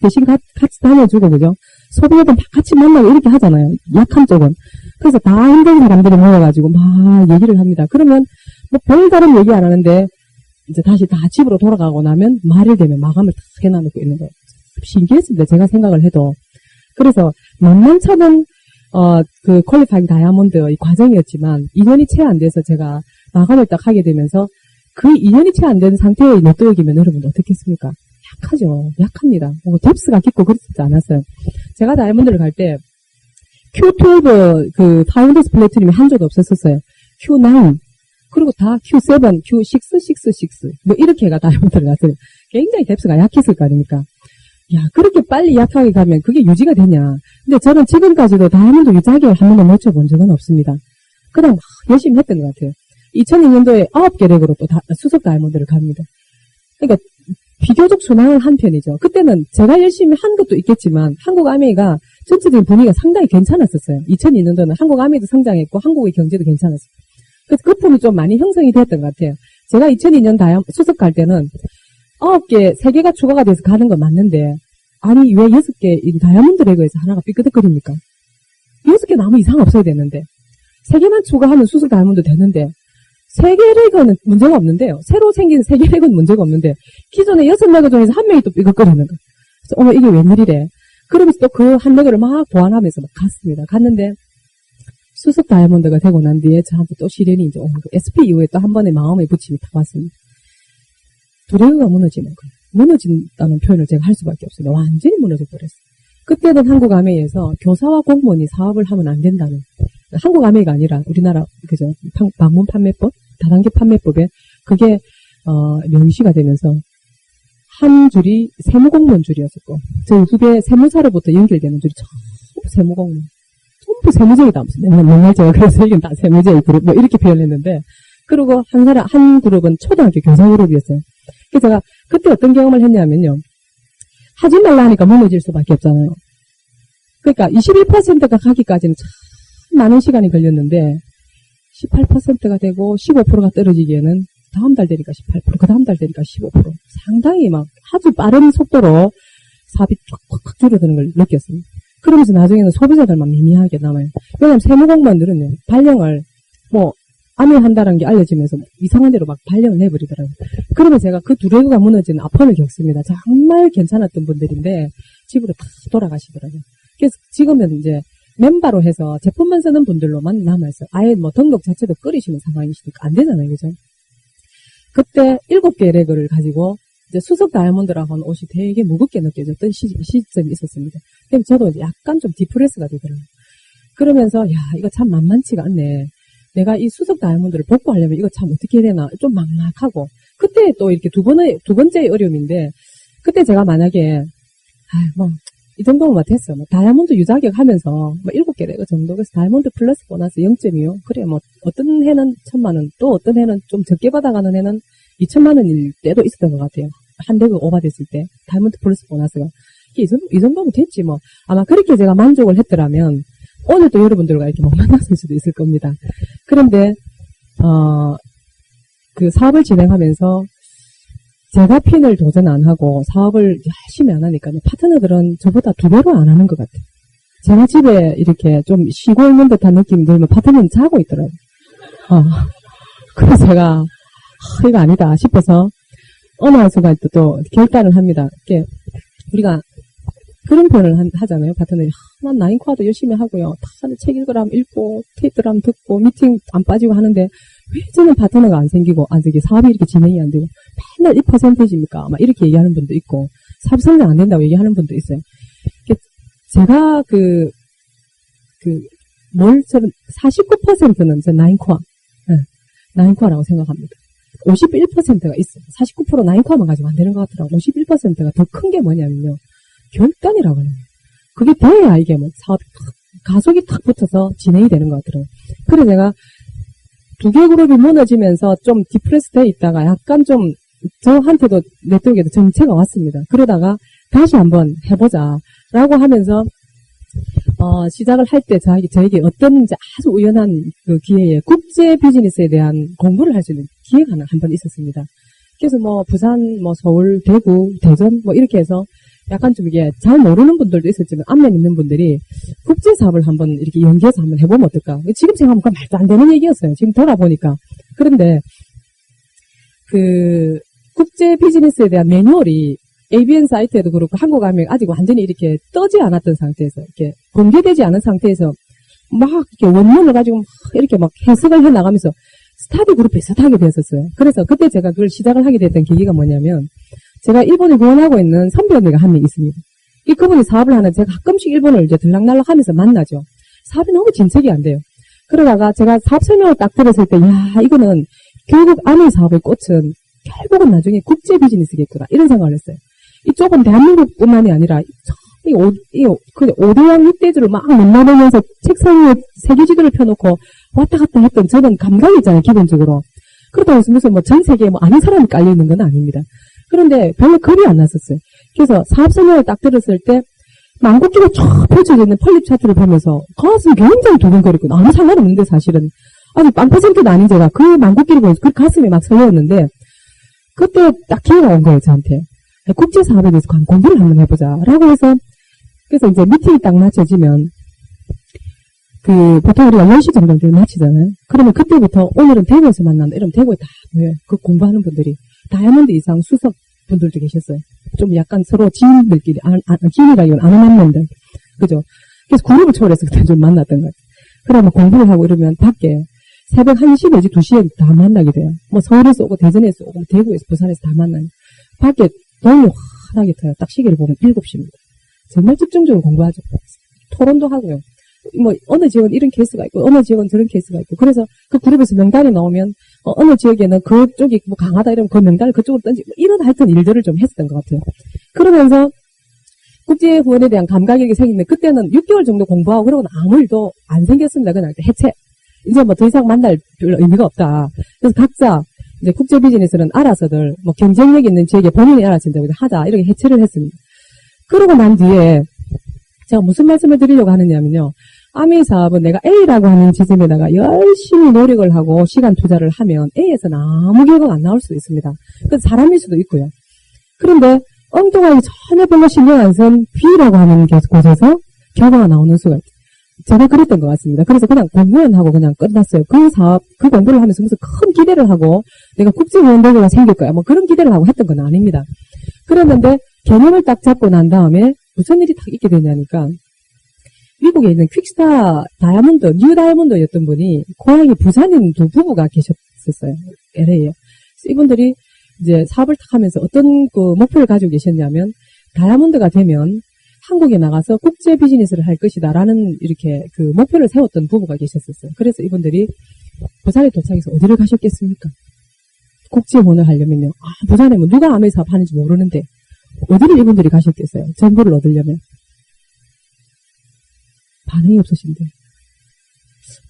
대신 같이 다녀주고, 그죠? 소비자들 같이 만나고 이렇게 하잖아요. 약한 쪽은. 그래서 다 힘든 사람들이 모여가지고 막 얘기를 합니다. 그러면 뭐 별다른 얘기 안 하는데 이제 다시 다 집으로 돌아가고 나면 말을 대면 마감을 딱 해놔놓고 있는 거예요. 신기했습니다. 제가 생각을 해도. 그래서 만만찮은 그 퀄리파잉 다이아몬드의 과정이었지만 2년이 채 안 돼서 제가 마감을 딱 하게 되면서 그 2년이 채 안 된 상태의 네트워크이면 여러분 어떻겠습니까? 약하죠. 약합니다. 뎁스가 깊고 그렇지 않았어요. 제가 다이아몬드를 갈 때 Q12 그 파운더스 플래티늄이 한 조도 없었었어요. Q9 그리고 다 Q7, Q6, 6, 뭐 이렇게가 다이아몬드를 갔어요. 굉장히 뎁스가 약했을 거 아닙니까? 야, 그렇게 빨리 약하게 가면 그게 유지가 되냐. 근데 저는 지금까지도 다이아몬드 유지하기를 한 번도 놓쳐본 적은 없습니다. 그냥 막 열심히 했던 것 같아요. 2002년도에 9개 렉으로 또 수석 다이아몬드를 갑니다. 그러니까 비교적 순항을 한 편이죠. 그때는 제가 열심히 한 것도 있겠지만 한국 아메이가 전체적인 분위기가 상당히 괜찮았었어요. 2002년도는 한국 아메이도 성장했고 한국의 경제도 괜찮았어요. 그래서 거품이 좀 많이 형성이 됐던 것 같아요. 제가 2002년 수석 갈 때는 9개, 3개가 추가가 돼서 가는 건 맞는데 아니 왜 6개 다이아몬드 레그에서 하나가 삐끗거립니까? 6개 나무 이상 없어야 되는데 3개만 추가하면 수석 다이아몬드 되는데 3개 레그는 문제가 없는데요. 새로 생긴 3개 레그는 문제가 없는데 기존의 6레그 중에서 한 명이 또 삐걱거리는 거예요. 그래서 이게 웬일이래. 그러면서 또 그 한 레그를 막 보완하면서 막 갔습니다. 갔는데 수석 다이아몬드가 되고 난 뒤에 저한테 또 시련이 이제 온 거예요. SP 이후에 또 한 번의 마음의 부침이 딱 왔습니다. 두 레그가 무너지는 거예요. 무너진다는 표현을 제가 할 수밖에 없어요. 완전히 무너져 버렸어요. 그때는 한국 아메이에서 교사와 공무원이 사업을 하면 안 된다는 한국 아메이가 아니라 우리나라 그죠 방문 판매법 다단계 판매법에 그게 명시가 되면서 한 줄이 세무공무원 줄이었었고 저희 후배 세무사로부터 연결되는 줄이 전부 세무공무원 전부 세무제이다 맨날 제가 그래서 이건 다 세무제이 그룹 뭐 이렇게 표현했는데 그리고 한 그룹은 초등학교 교사 그룹이었어요. 그래서 제가 그때 어떤 경험을 했냐면요. 하지 말라 하니까 무너질 수밖에 없잖아요. 그러니까 21%가 가기까지는 참 많은 시간이 걸렸는데 18%가 되고 15%가 떨어지기에는 다음 달 되니까 18%, 그 다음 달 되니까 15%. 상당히 막 아주 빠른 속도로 사업이 꽉꽉 줄어드는 걸 느꼈습니다. 그러면서 나중에는 소비자들만 미미하게 남아요. 왜냐하면 세무공무원들은요, 발령을 뭐 암회한다는 게 알려지면서 이상한 대로 막 발령을 해버리더라고요. 그러면 제가 그 두 레그가 무너진 아픔을 겪습니다. 정말 괜찮았던 분들인데 집으로 다 돌아가시더라고요. 그래서 지금은 이제 멤버로 해서 제품만 쓰는 분들로만 남아있어요. 아예 뭐 등록 자체도 끓이시는 상황이시니까 안 되잖아요. 그죠? 그때 7개의 레그를 가지고 이제 수석 다이아몬드라고 하는 옷이 되게 무겁게 느껴졌던 시점이 있었습니다. 그래서 저도 이제 약간 좀 디프레스가 되더라고요. 그러면서 야 이거 참 만만치가 않네. 내가 이 수석 다이아몬드를 복구하려면 이거 참 어떻게 해야 되나 좀 막막하고 그때 또 이렇게 두 번째의 어려움인데 그때 제가 만약에 이 정도면 됐어. 다이아몬드 유자격 하면서 7개 레그 정도 그래서 다이아몬드 플러스 보너스 0.25 그래 어떤 해는 1,000만 원 또 어떤 해는 좀 적게 받아가는 해는 2,000만 원일 때도 있었던 것 같아요. 한 대가 오버됐을 때, 다이아몬드 플러스 보너스가. 이 정도면 됐지, 뭐. 아마 그렇게 제가 만족을 했더라면, 오늘 또 여러분들과 이렇게 못 만났을 수도 있을 겁니다. 그런데, 그 사업을 진행하면서, 제가 핀을 도전 안 하고, 사업을 열심히 안 하니까, 파트너들은 저보다 2배로 안 하는 것 같아요. 제가 집에 이렇게 좀 쉬고 있는 듯한 느낌이 들면 파트너는 자고 있더라고요. 그래서 제가, 이거 아니다 싶어서, 어느 한 순간 또 결단을 합니다. 이렇게, 우리가 그런 표현을 하잖아요. 파트너들이. 난 나인코아도 열심히 하고요. 다 책 읽으라면 읽고, 테이프라면 듣고, 미팅 안 빠지고 하는데, 왜 저는 파트너가 안 생기고, 사업이 이렇게 진행이 안 되고, 맨날 1%입니까? 막 이렇게 얘기하는 분도 있고, 사업 성장 안 된다고 얘기하는 분도 있어요. 제가 저는 49%는 저 나인코아, 나인코아라고 생각합니다. 51%가 있어요. 49% 나인코아만 가지고 안 되는 것 같더라고요. 51%가 더 큰 게 뭐냐면요. 결단이라고 하는 거예요. 그게 돼야 이게 뭐 사업이 가속이 탁 붙어서 진행이 되는 것 같더라고요. 그래서 제가 2개 그룹이 무너지면서 좀 디프레스 돼 있다가 약간 좀 저한테도 네트워크에도 정체가 왔습니다. 그러다가 다시 한번 해보자 라고 하면서 시작을 할 때 저에게 어떤 이제 아주 우연한 그 기회에 국제 비즈니스에 대한 공부를 할 수 있는 기회가 한 번 있었습니다. 그래서 뭐 부산, 뭐 서울, 대구, 대전 뭐 이렇게 해서 약간 좀 이게 잘 모르는 분들도 있었지만 안면 있는 분들이 국제 사업을 한번 이렇게 연계해서 한번 해보면 어떨까? 지금 생각하면 말도 안 되는 얘기였어요. 지금 돌아보니까. 그런데 그 국제 비즈니스에 대한 매뉴얼이 ABN 사이트에도 그렇고 한국 가면 아직 완전히 이렇게 떠지 않았던 상태에서 이렇게 공개되지 않은 상태에서 막 이렇게 원문을 가지고 막 이렇게 막 해석을 해 나가면서 스타디 그룹 비슷하게 됐었어요. 그래서 그때 제가 그걸 시작을 하게 됐던 계기가 뭐냐면 제가 일본에 후원하고 있는 선배 언니가 한 명 있습니다. 그분이 사업을 하는 제가 가끔씩 일본을 이제 들락날락 하면서 만나죠. 사업이 너무 진척이 안 돼요. 그러다가 제가 사업 설명을 딱 들었을 때 이거는 결국 아미 사업의 꽃은 결국은 나중에 국제 비즈니스겠구나 이런 생각을 했어요. 이쪽은 대한민국뿐만이 아니라 이 5대양 6대주를 막 만나보면서 책상 위에 세계지도를 펴놓고 왔다 갔다 했던 저는 감각이 있잖아요, 기본적으로. 그렇다고 해서 무슨 뭐 전 세계에 뭐 아는 사람이 깔려있는 건 아닙니다. 그런데 별로 겁이 안 났었어요. 그래서 사업 설명을 딱 들었을 때 만국기가 쫙 펼쳐져 있는 펄립 차트를 보면서 가슴이 굉장히 두근거리고 아무 상관없는데 사실은 아직 0%도 아닌 제가 그 만국기를 보면서 그 가슴이 막 설레었는데 그때 딱 기회가 온 거예요, 저한테. 국제 사업에 대해서 공부를 한번 해보자. 라고 해서, 그래서 이제 미팅이 딱 맞춰지면, 보통 우리가 10시 정도 마치잖아요. 그러면 그때부터 오늘은 대구에서 만난다. 이러면 대구에 다 모여요. 그 공부하는 분들이. 다이아몬드 이상 수석 분들도 계셨어요. 좀 약간 서로 지인들끼리, 지인이라기보다는 아는 남매들. 그죠? 그래서 그룹을 초월해서 그때 좀 만났던 것 같아요. 그러면 공부를 하고 이러면 밖에 새벽 1시 내지 2시에 다 만나게 돼요. 뭐 서울에서 오고 대전에서 오고 대구에서 부산에서 다 만나요. 밖에 너무 환하게 터요. 딱 시계를 보면 7시입니다. 정말 집중적으로 공부하죠. 토론도 하고요. 뭐 어느 지역은 이런 케이스가 있고 어느 지역은 저런 케이스가 있고 그래서 그 그룹에서 명단이 나오면 어느 지역에는 그쪽이 뭐 강하다 이러면 그 명단을 그쪽으로 던지고 이런 하여튼 일들을 좀 했었던 것 같아요. 그러면서 국제 후원에 대한 감각이 생기는데 그때는 6개월 정도 공부하고 그러고는 아무 일도 안 생겼습니다. 그날 해체. 이제 뭐 더 이상 만날 별로 의미가 없다. 그래서 각자 이제 국제 비즈니스는 알아서들 뭐 경쟁력 있는 지역에 본인이 알아서 이제 하자 이렇게 해체를 했습니다. 그러고 난 뒤에 제가 무슨 말씀을 드리려고 하느냐면요. 아미 사업은 내가 A라고 하는 지점에다가 열심히 노력을 하고 시간 투자를 하면 A에서는 아무 결과가 안 나올 수도 있습니다. 그 사람일 수도 있고요. 그런데 엉뚱하게 전혀 별로 신경 안 쓴 B라고 하는 곳에서 결과가 나오는 수가 있죠. 제가 그랬던 것 같습니다. 그래서 그냥 공부만 하고 그냥 끝났어요. 그 사업, 그 공부를 하면서 무슨 큰 기대를 하고 내가 국제위원회가 생길 거야. 뭐 그런 기대를 하고 했던 건 아닙니다. 그랬는데 개념을 딱 잡고 난 다음에 무슨 일이 딱 있게 되냐니까 미국에 있는 퀵스타 다이아몬드, 뉴 다이아몬드였던 분이 고향이 부산인 두 부부가 계셨었어요. LA에. 이분들이 이제 사업을 딱 하면서 어떤 그 목표를 가지고 계셨냐면 다이아몬드가 되면 한국에 나가서 국제 비즈니스를 할 것이다라는 이렇게 그 목표를 세웠던 부부가 계셨었어요. 그래서 이분들이 부산에 도착해서 어디를 가셨겠습니까? 국제 후원을 하려면요. 부산에 뭐 누가 아메 사업 하는지 모르는데 어디를 이분들이 가셨겠어요? 정보를 얻으려면. 반응이 없으신데.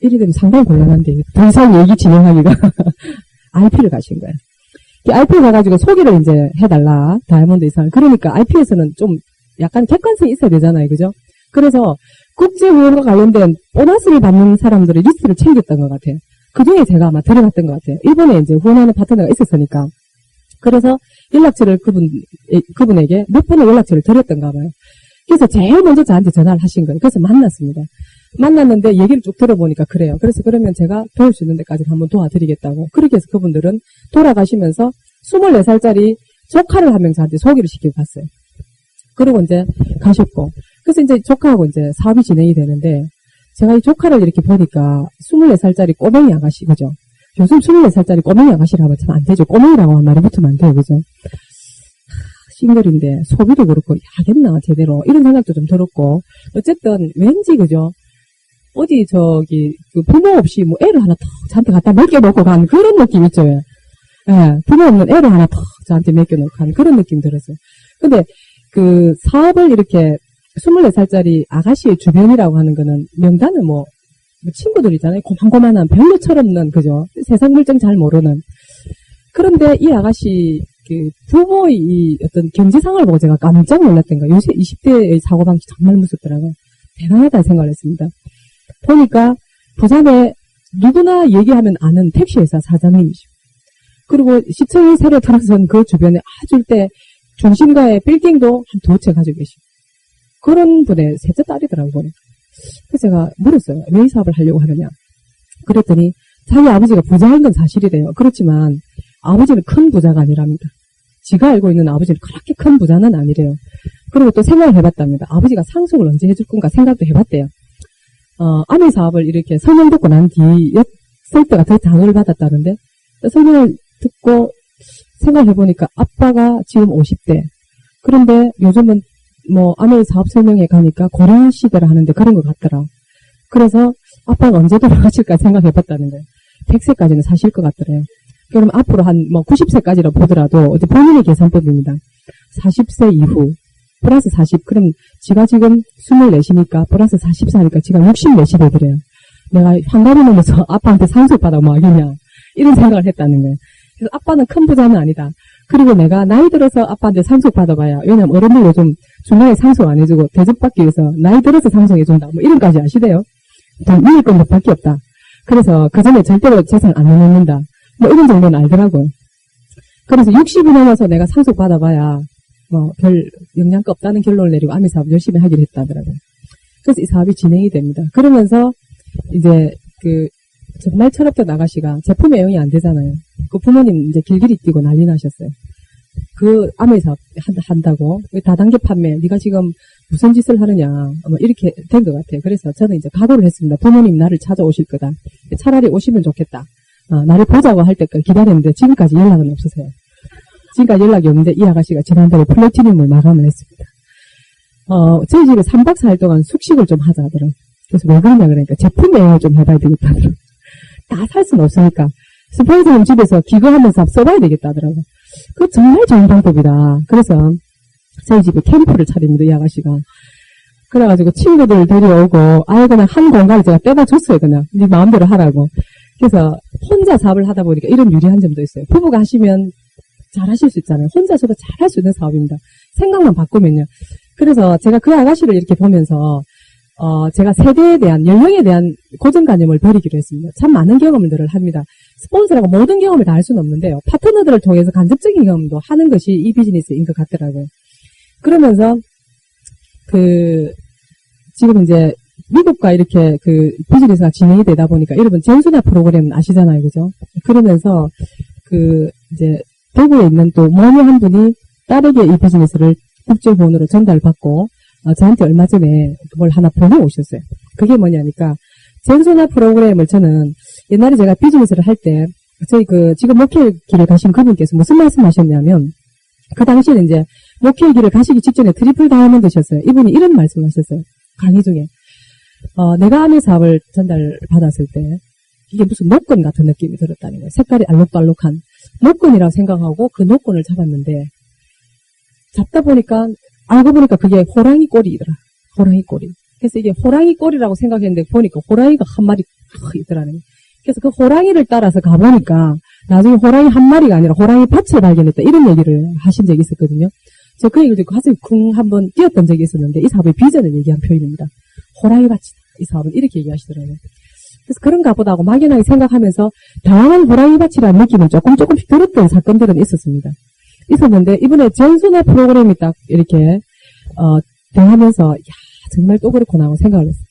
이래 되면 상당히 곤란한데 더 이상 얘기 진행하기가 RP를 가신 거예요. RP에 가가지고 소개를 이제 해달라. 다이아몬드 이상. 그러니까 RP에서는 좀 약간 객관성이 있어야 되잖아요. 그죠? 그래서 국제 후원과 관련된 보너스를 받는 사람들의 리스트를 챙겼던 것 같아요. 그 중에 제가 아마 들어갔던 것 같아요. 일본에 이제 후원하는 파트너가 있었으니까. 그래서 연락처를 그분에게 몇 번의 연락처를 드렸던가 봐요. 그래서 제일 먼저 저한테 전화를 하신 거예요. 그래서 만났습니다. 만났는데 얘기를 쭉 들어보니까 그래요. 그래서 그러면 제가 도울 수 있는 데까지 한번 도와드리겠다고. 그렇게 해서 그분들은 돌아가시면서 24살짜리 조카를 한 명 저한테 소개를 시키고 갔어요. 그리고 이제 가셨고. 그래서 이제 조카하고 이제 사업이 진행이 되는데, 제가 이 조카를 이렇게 보니까 24살짜리 꼬맹이 아가씨, 그죠? 요즘 24살짜리 꼬맹이 아가씨라고 하면 참 안 되죠. 꼬맹이라고 하면 말이 붙으면 안 돼요. 그죠? 싱글인데, 소비도 그렇고, 하겠나, 제대로. 이런 생각도 좀 들었고, 어쨌든, 왠지, 그죠? 어디, 그 부모 없이 뭐 애를 하나 턱 저한테 갖다 맡겨놓고 간 그런 느낌 있죠. 예. 부모 없는 애를 하나 턱 저한테 맡겨놓고 간 그런 느낌 들었어요. 근데, 그 사업을 이렇게 24살짜리 아가씨의 주변이라고 하는 거는 명단은 뭐 친구들이잖아요. 고만고만한 별로 철없는, 그죠? 세상 물정 잘 모르는. 그런데 이 아가씨, 그 부모의 이 어떤 경제 상황을 보고 제가 깜짝 놀랐던 거예요. 요새 20대의 사고방식 정말 무섭더라고요. 대단하다 생각을 했습니다. 보니까 부산에 누구나 얘기하면 아는 택시회사 사장님이시고, 그리고 시청이 새로 들어선 그 주변에 아주 때 중심가의 빌딩도 한 두 채 가지고 계시고, 그런 분의 셋째 딸이더라고요, 보니까. 그래서 제가 물었어요. 왜 이 사업을 하려고 하느냐. 그랬더니 자기 아버지가 부자인 건 사실이래요. 그렇지만 아버지는 큰 부자가 아니랍니다. 지가 알고 있는 아버지는 그렇게 큰 부자는 아니래요. 그리고 또 생각을 해봤답니다. 아버지가 상속을 언제 해줄 건가 생각도 해봤대요. 아내 사업을 이렇게 설명 듣고 난 뒤였을 때가 더 장을 받았다는데, 설명을 듣고 생각해보니까 아빠가 지금 50대. 그런데 요즘은 뭐 아내 사업 설명회 가니까 고령 시대라 하는데 그런 것 같더라. 그래서 아빠가 언제 돌아가실까 생각해봤다는 거예요. 100세까지는 사실 것 같더래요. 그럼 앞으로 한 뭐 90세까지라 보더라도 어디 본인의 계산법입니다. 40세 이후 플러스 40. 그럼 지가 지금 24시니까 플러스 44니까 지가 64시 되더래요. 내가 환갑이 넘어서 아빠한테 상속받아 뭐 하겠냐. 이런 생각을 했다는 거예요. 그래서 아빠는 큰 부자는 아니다. 그리고 내가 나이 들어서 아빠한테 상속받아봐야, 왜냐면 어른들 요즘 중간에 상속 안 해주고 대접받기 위해서 나이 들어서 상속해준다. 뭐 이런까지 아시대요. 돈 잃을 건 밖에 없다. 그래서 그 전에 절대로 재산 안 내놓는다. 뭐 이런 정도는 알더라고요. 그래서 60이 넘어서 내가 상속받아봐야 뭐 별 영향가 없다는 결론을 내리고 아미 사업 열심히 하기로 했다더라고요. 그래서 이 사업이 진행이 됩니다. 그러면서 이제 그 정말 철없던 아가씨가 제품 애용이 안 되잖아요. 그 부모님 이제 길길이 뛰고 난리 나셨어요. 그 아메 사업 한다고 다단계 판매 네가 지금 무슨 짓을 하느냐 뭐 이렇게 된 것 같아요. 그래서 저는 이제 각오를 했습니다. 부모님 나를 찾아오실 거다. 차라리 오시면 좋겠다. 나를 보자고 할 때까지 기다렸는데 지금까지 연락은 없으세요. 지금까지 연락이 없는데 이 아가씨가 지난달에 플래티늄을 마감을 했습니다. 저희 집에 3박 4일 동안 숙식을 좀 하자 하더라고요. 그래서 왜 그러냐 그러니까 제품 애용을 좀 해봐야 되겠다 하더라고요. 다 살 수는 없으니까 스폰서님 집에서 기거하면서 써봐야 되겠다 하더라고요. 그거 정말 좋은 방법이다. 그래서 저희 집에 캠프를 차립니다. 이 아가씨가. 그래가지고 친구들 데려오고 아예 그냥 한 공간을 제가 떼다 줬어요. 그냥 네 마음대로 하라고. 그래서 혼자 사업을 하다 보니까 이런 유리한 점도 있어요. 부부가 하시면 잘하실 수 있잖아요. 혼자서도 잘할 수 있는 사업입니다. 생각만 바꾸면요. 그래서 제가 그 아가씨를 이렇게 보면서 제가 세대에 대한, 연령에 대한 고정관념을 버리기로 했습니다. 참 많은 경험들을 합니다. 스폰서라고 모든 경험을 다 할 수는 없는데요. 파트너들을 통해서 간접적인 경험도 하는 것이 이 비즈니스인 것 같더라고요. 그러면서, 지금 이제, 미국과 이렇게 비즈니스가 진행이 되다 보니까, 여러분, 젠수나 프로그램 아시잖아요. 그죠? 그러면서, 이제, 대구에 있는 또 모녀 한 분이 딸에게 이 비즈니스를 국제후원으로 전달받고, 저한테 얼마 전에 그걸 하나 보내오셨어요. 그게 뭐냐니까, 젠소나 프로그램을 저는 옛날에 제가 비즈니스를 할 때, 저희 지금 목회의 길을 가신 그분께서 무슨 말씀 하셨냐면, 그 당시에는 이제 목회의 길을 가시기 직전에 트리플 다이아몬드셨어요. 이분이 이런 말씀을 하셨어요. 강의 중에. 내가 아내 사업을 전달받았을 때, 이게 무슨 노건 같은 느낌이 들었다는 거예요. 색깔이 알록달록한 노건이라고 생각하고 그 노건을 잡았는데, 잡다 보니까 알고 보니까 그게 호랑이 꼬리더라. 호랑이 꼬리. 그래서 이게 호랑이 꼬리라고 생각했는데 보니까 호랑이가 한 마리 있더라는 거예요. 그래서 그 호랑이를 따라서 가보니까 나중에 호랑이 한 마리가 아니라 호랑이 밭을 발견했다. 이런 얘기를 하신 적이 있었거든요. 저 그 얘기를 듣고 가슴이 쿵 한번 뛰었던 적이 있었는데 이 사업의 비전을 얘기한 표현입니다. 호랑이 밭이다. 이 사업은 이렇게 얘기하시더라고요. 그래서 그런가 보다 하고 막연하게 생각하면서 다양한 호랑이 밭이라는 느낌을 조금씩 들었던 사건들은 있었는데 이번에 전순회 프로그램이 딱 이렇게 대하면서 야 정말 또 그렇구나 하고 생각을 했어요.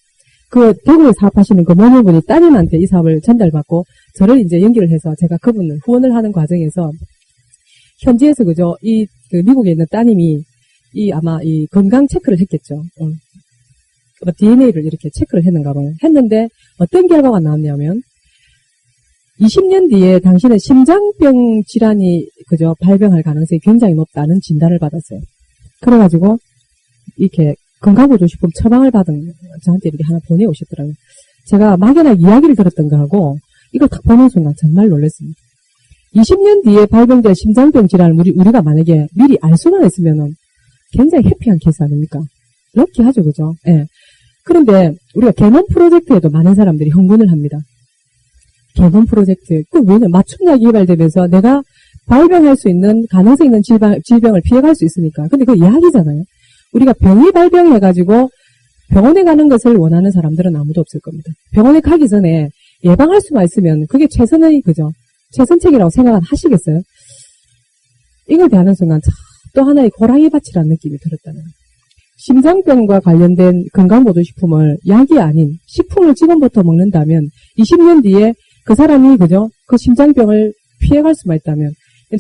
그 대구에 사업하시는 그 모녀분이 따님한테 이 사업을 전달받고 저를 이제 연결을 해서 제가 그분을 후원을 하는 과정에서 현지에서 그죠 그 미국에 있는 따님이 아마 이 건강 체크를 했겠죠. DNA를 이렇게 체크를 했는가 봐요. 했는데 어떤 결과가 나왔냐면 20년 뒤에 당신은 심장병 질환이 그죠 발병할 가능성이 굉장히 높다는 진단을 받았어요. 그래가지고 이렇게 건강보조식품 처방을 받은 저한테 이렇게 하나 보내오셨더라고요. 제가 막연하게 이야기를 들었던 거하고 이걸 딱 보는 순간 정말 놀랐습니다. 20년 뒤에 발병될 심장병 질환을 우리가 만약에 미리 알 수만 있으면은 굉장히 해피한 케이스 아닙니까? 럭키하죠, 그죠? 예. 그런데 우리가 개놈 프로젝트에도 많은 사람들이 흥분을 합니다. 개놈 프로젝트. 왜냐면 맞춤약이 개발되면서 내가 발병할 수 있는 가능성 있는 질병을 피해갈 수 있으니까. 근데 그거 이야기잖아요. 우리가 병이 발병해가지고 병원에 가는 것을 원하는 사람들은 아무도 없을 겁니다. 병원에 가기 전에 예방할 수만 있으면 그게 최선의 그죠? 최선책이라고 생각은 하시겠어요? 이걸 대하는 순간 또 하나의 호랑이 밭이라는 느낌이 들었다는 거예요. 심장병과 관련된 건강보조식품을 약이 아닌 식품을 지금부터 먹는다면 20년 뒤에 그 사람이 그죠? 그 심장병을 피해갈 수만 있다면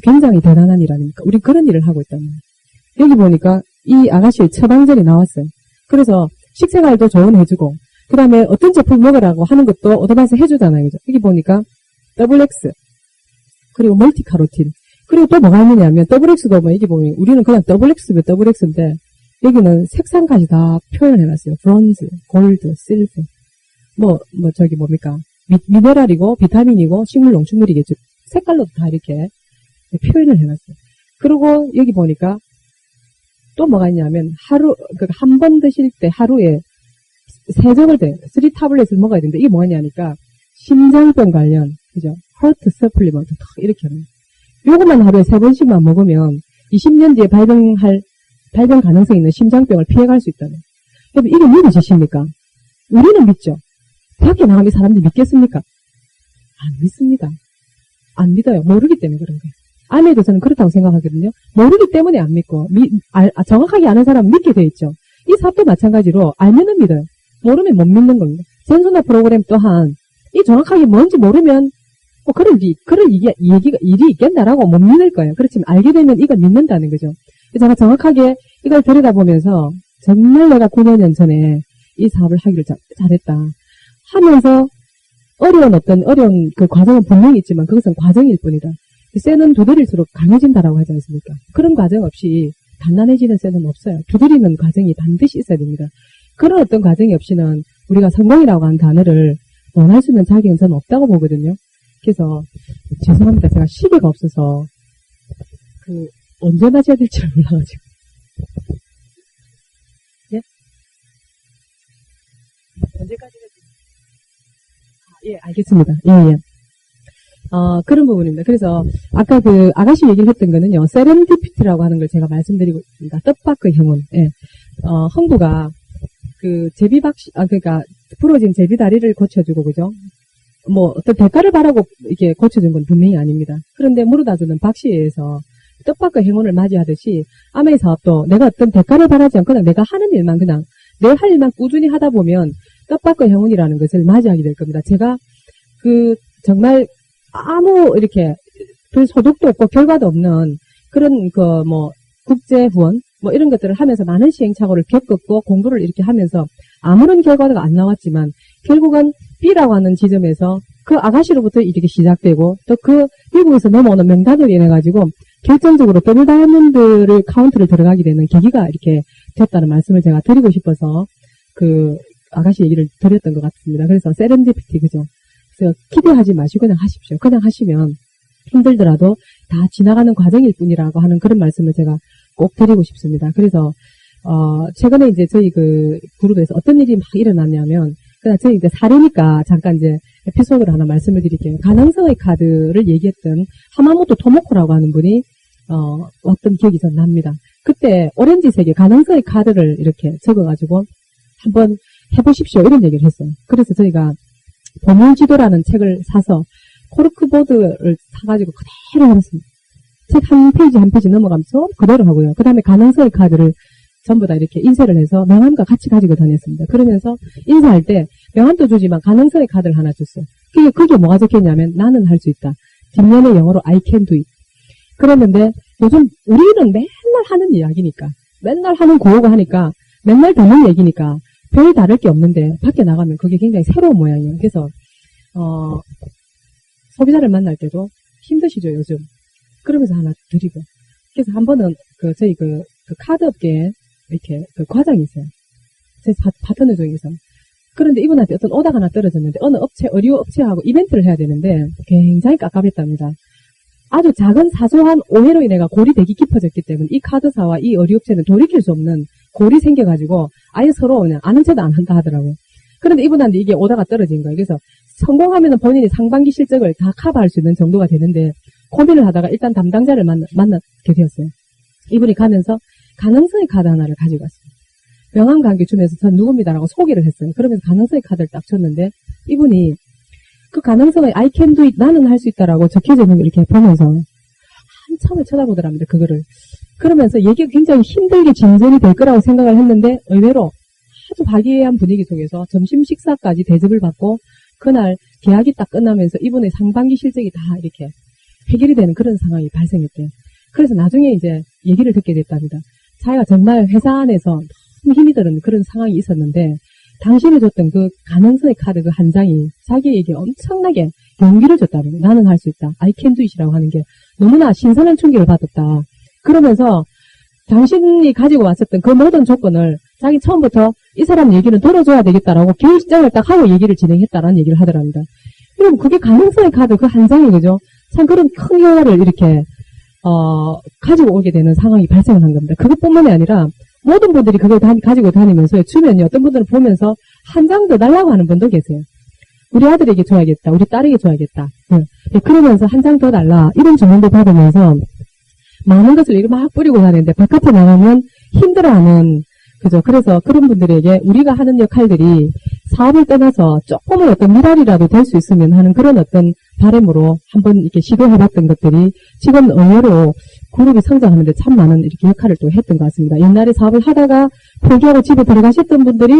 굉장히 대단한 일 아닙니까? 우리 그런 일을 하고 있다는 거예요. 여기 보니까 이 아가씨의 처방전이 나왔어요. 그래서 식생활도 조언해주고 그 다음에 어떤 제품 먹으라고 하는 것도 어드바이스 해주잖아요. 그죠? 여기 보니까 WX 그리고 멀티카로틴 그리고 또 뭐가 있느냐면 WX도 뭐 여기 보면 우리는 그냥 WX면 WX인데 여기는 색상까지 다 표현을 해놨어요. 브론즈, 골드, 실버 저기 뭡니까 미네랄이고 비타민이고 식물 농축물이겠죠. 색깔로도 다 이렇게 표현을 해놨어요. 그리고 여기 보니까 또 뭐가 있냐면 한 번 드실 때 하루에 3정을 3타블렛을 먹어야 되는데 이게 뭐냐니까 심장병 관련 그죠? 하트 서플리먼트 딱 이렇게 하는 요것만 하루에 3번씩만 먹으면 20년 뒤에 발병 가능성이 있는 심장병을 피해갈 수 있다는. 여러분 이게 믿으십니까? 우리는 믿죠. 밖에 나가면 사람들이 믿겠습니까? 안 믿습니다. 안 믿어요. 모르기 때문에 그런 거예요. 암에 대해서는 그렇다고 생각하거든요. 모르기 때문에 안 믿고 정확하게 아는 사람은 믿게 돼 있죠. 이 사업도 마찬가지로 알면은 믿어요. 모르면 못 믿는 겁니다. 전순화 프로그램 또한 이 정확하게 뭔지 모르면 그럴 일이 있겠나라고 못 믿을 거예요. 그렇지만 알게 되면 이걸 믿는다는 거죠. 제가 정확하게 이걸 들여다보면서 정말 내가 9년 전에 이 사업을 하기를 잘했다 하면서 어려운 그 과정은 분명히 있지만 그것은 과정일 뿐이다. 쇠는 두드릴수록 강해진다라고 하지 않습니까? 그런 과정 없이 단단해지는 쇠는 없어요. 두드리는 과정이 반드시 있어야 됩니다. 그런 어떤 과정이 없이는 우리가 성공이라고 하는 단어를 원할 수 있는 자격은 저는 없다고 보거든요. 그래서 죄송합니다. 제가 시계가 없어서 언제 마셔야 될지 몰라가지고. 예? 언제까지 예, 알겠습니다. 예. 그런 부분입니다. 그래서 아까 그 아가씨 얘기를 했던 거는요. 세렌디피티라고 하는 걸 제가 말씀드리고 있습니다. 뜻밖의 행운. 예. 흥부가 그 그러니까 부러진 제비다리를 고쳐주고 그죠? 어떤 대가를 바라고 이게 고쳐준 건 분명히 아닙니다. 그런데 물어다주는 박씨에 의해서 뜻밖의 행운을 맞이하듯이 암의 사업도 내가 어떤 대가를 바라지 않고 그냥 내가 하는 일만 그냥 내 할 일만 꾸준히 하다 보면 뜻밖의 행운이라는 것을 맞이하게 될 겁니다. 제가 정말 아무 이렇게 별 소득도 없고 결과도 없는 그런 국제 후원 이런 것들을 하면서 많은 시행착오를 겪었고 공부를 이렇게 하면서 아무런 결과가 안 나왔지만 결국은 B라고 하는 지점에서 그 아가씨로부터 이렇게 시작되고 또 그 미국에서 넘어오는 명단으로 인해 가지고 결정적으로 더블 다이아몬드를 카운트를 들어가게 되는 계기가 이렇게 됐다는 말씀을 제가 드리고 싶어서 그 아가씨 얘기를 드렸던 것 같습니다. 그래서 세렌디피티 그죠? 그래서 기대하지 마시고 그냥 하십시오. 그냥 하시면 힘들더라도 다 지나가는 과정일 뿐이라고 하는 그런 말씀을 제가 꼭 드리고 싶습니다. 그래서 최근에 이제 저희 그 그룹에서 어떤 일이 막 일어났냐면 그냥 저희 이제 사례니까 잠깐 이제 에피소드를 하나 말씀을 드릴게요. 가능성의 카드를 얘기했던 하마모토 토모코라고 하는 분이 왔던 기억이 전 납니다. 그때 오렌지색의 가능성의 카드를 이렇게 적어가지고 한번 해보십시오 이런 얘기를 했어요. 그래서 저희가 보물지도라는 책을 사서 코르크보드를 사가지고 그대로 해봤습니다. 책 한 페이지 한 페이지 넘어가면서 그대로 하고요. 그 다음에 가능성의 카드를 전부 다 이렇게 인쇄를 해서 명함과 같이 가지고 다녔습니다. 그러면서 인사할 때 명함도 주지만 가능성의 카드를 하나 줬어요. 그게 뭐가 적혀있냐면 나는 할 수 있다. 뒷면에 영어로 I can do it. 그랬는데 요즘 우리는 맨날 하는 이야기니까 맨날 하는 구호고 하니까 맨날 듣는 얘기니까 별 다를 게 없는데 밖에 나가면 그게 굉장히 새로운 모양이에요. 그래서 소비자를 만날 때도 힘드시죠 요즘. 그러면서 하나 드리고 그래서 한 번은 저희 카드 업계에 이렇게 과장이 있어요. 제 파트너 중에서. 그런데 이분한테 어떤 오다가 하나 떨어졌는데 어느 의류 업체하고 이벤트를 해야 되는데 굉장히 깝깝했답니다. 아주 작은 사소한 오해로 인해가 골이 되게 깊어졌기 때문에 이 카드사와 이 의류 업체는 돌이킬 수 없는 골이 생겨가지고 아예 서로 그냥 아는 체도 안 한다 하더라고요. 그런데 이분한테 이게 오다가 떨어진 거예요. 그래서 성공하면 본인이 상반기 실적을 다 커버할 수 있는 정도가 되는데 고민을 하다가 일단 담당자를 만나게 되었어요. 이분이 가면서 가능성의 카드 하나를 가지고 왔습니다. 명함 관계 주면서 전 누굽니다라고 소개를 했어요. 그러면서 가능성의 카드를 딱 줬는데 이분이 그 가능성의 I can do it, 나는 할 수 있다라고 적혀져 있는 걸 이렇게 보면서 한참을 쳐다보더랍니다. 그거를. 그러면서 얘기가 굉장히 힘들게 진전이 될 거라고 생각을 했는데 의외로 아주 화기애애한 분위기 속에서 점심 식사까지 대접을 받고 그날 계약이 딱 끝나면서 이분의 상반기 실적이 다 이렇게 해결이 되는 그런 상황이 발생했대요. 그래서 나중에 이제 얘기를 듣게 됐답니다. 자기가 정말 회사 안에서 너무 힘이 드는 그런 상황이 있었는데 당신이 줬던 그 가능성의 카드 그 한 장이 자기에게 엄청나게 용기를 줬다는 거예요. 나는 할 수 있다. I can do it이라고 하는 게 너무나 신선한 충격을 받았다. 그러면서 당신이 가지고 왔었던 그 모든 조건을 자기 처음부터 이 사람 얘기는 들어줘야 되겠다라고 결정을 딱 하고 얘기를 진행했다라는 얘기를 하더랍니다. 그럼 그게 가능성의 카드 그 한 장이 그죠? 참 그런 큰 효과를 이렇게 가지고 오게 되는 상황이 발생을 한 겁니다. 그것뿐만이 아니라 모든 분들이 그걸 가지고 다니면서 주변에 어떤 분들을 보면서 한 장 더 달라고 하는 분도 계세요. 우리 아들에게 줘야겠다. 우리 딸에게 줘야겠다. 네. 그러면서 한 장 더 달라. 이런 주문도 받으면서 많은 것을 이렇게 막 뿌리고 다니는데 바깥에 나가면 힘들어하는 그죠. 그래서 그런 분들에게 우리가 하는 역할들이 사업을 떠나서 조금은 어떤 미랄이라도 될 수 있으면 하는 그런 어떤 바람으로 한번 이렇게 시도해봤던 것들이 지금 의외로 그룹이 성장하는데 참 많은 이렇게 역할을 또 했던 것 같습니다. 옛날에 사업을 하다가 포기하고 집에 들어가셨던 분들이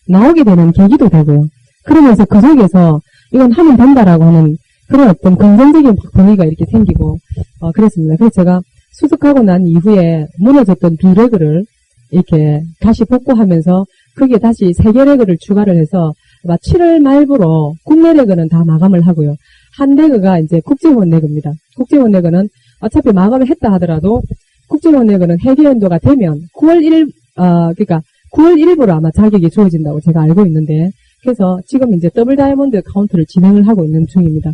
나오게 되는 계기도 되고요. 그러면서 그 속에서 이건 하면 된다라고 하는 그런 어떤 긍정적인 분위기가 이렇게 생기고 그랬습니다. 그래서 제가 수습하고 난 이후에 무너졌던 2레그를 이렇게 다시 복구하면서 거기에 다시 3개 레그를 추가를 해서 아마 7월 말부로 국내 레그는 다 마감을 하고요. 한 레그가 이제 국제원 레그입니다. 국제원 레그는 어차피 마감을 했다 하더라도 국제원 레그는 해계 연도가 되면 9월 1일 그러니까 9월 1일부로 아마 자격이 주어진다고 제가 알고 있는데 그래서 지금 이제 더블 다이아몬드 카운트를 진행을 하고 있는 중입니다.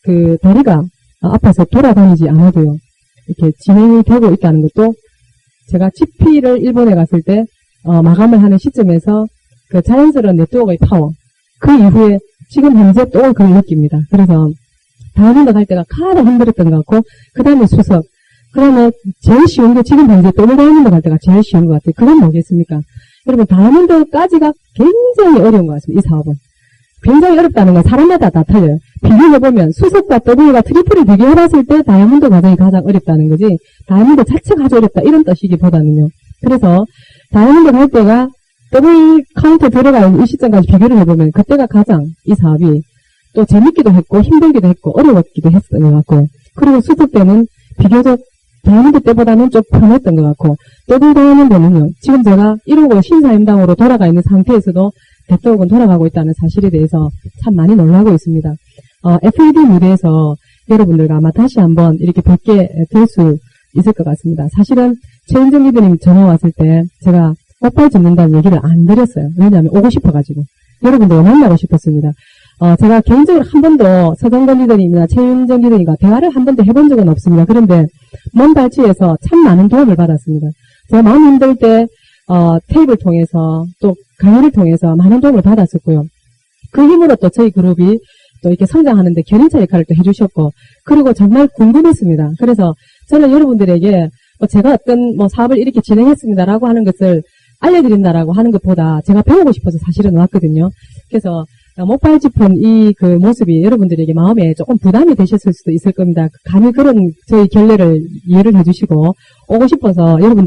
그 다리가 아파서 돌아다니지 않아도요. 이렇게 진행이 되고 있다는 것도 제가 GP를 일본에 갔을 때 마감을 하는 시점에서 그 자연스러운 네트워크의 파워 그 이후에 지금 현재 또 그걸 느낍니다. 그래서 다이아몬드 갈 때가 가장 힘들었던 것 같고 그 다음에 수석 그러면 제일 쉬운 게 지금 현재 더블 다이아몬드 갈 때가 제일 쉬운 것 같아요. 그건 뭐겠습니까? 여러분 다이아몬드까지가 굉장히 어려운 것 같습니다. 이 사업은 굉장히 어렵다는 건 사람마다 다 틀려요. 비교해보면 수석과 W가 트리플을 비교해봤을 때 다이아몬드 과정이 가장 어렵다는 거지 다이아몬드 자체가 아주 어렵다 이런 뜻이기보다는요. 그래서 다이아몬드 갈 때가 더블 카운트 들어가 있는 이 시점까지 비교를 해보면 그때가 가장 이 사업이 또 재밌기도 했고 힘들기도 했고 어려웠기도 했던 것 같고요. 그리고 수석 때는 비교적 다이아몬드 때보다는 좀 편했던 것 같고 더블 다이아몬드는요. 지금 제가 1호고 신사임당으로 돌아가 있는 상태에서도 대떡은 돌아가고 있다는 사실에 대해서 참 많이 놀라고 있습니다. FAD 무대에서 여러분들과 아마 다시 한번 이렇게 뵙게 될 수 있을 것 같습니다. 사실은 최은정 리더님 전화 왔을 때 제가 꽃발 짓는다는 얘기를 안 드렸어요. 왜냐하면 오고 싶어가지고. 여러분들 만나고 싶었습니다. 제가 개인적으로 한 번도 서정건 리더님이나 최은정 리더님과 대화를 한 번도 해본 적은 없습니다. 그런데 먼 발치에서 참 많은 도움을 받았습니다. 제가 마음 힘들 때 테이블 통해서 또 강의를 통해서 많은 도움을 받았었고요. 그 힘으로 또 저희 그룹이 또 이렇게 성장하는데 견인차 역할을 또 해주셨고, 그리고 정말 궁금했습니다. 그래서 저는 여러분들에게 제가 어떤 사업을 이렇게 진행했습니다라고 하는 것을 알려드린다라고 하는 것보다 제가 배우고 싶어서 사실은 왔거든요. 그래서 목발 짚은 이 그 모습이 여러분들에게 마음에 조금 부담이 되셨을 수도 있을 겁니다. 감히 그런 저희 결례를 이해를 해주시고 오고 싶어서 여러분들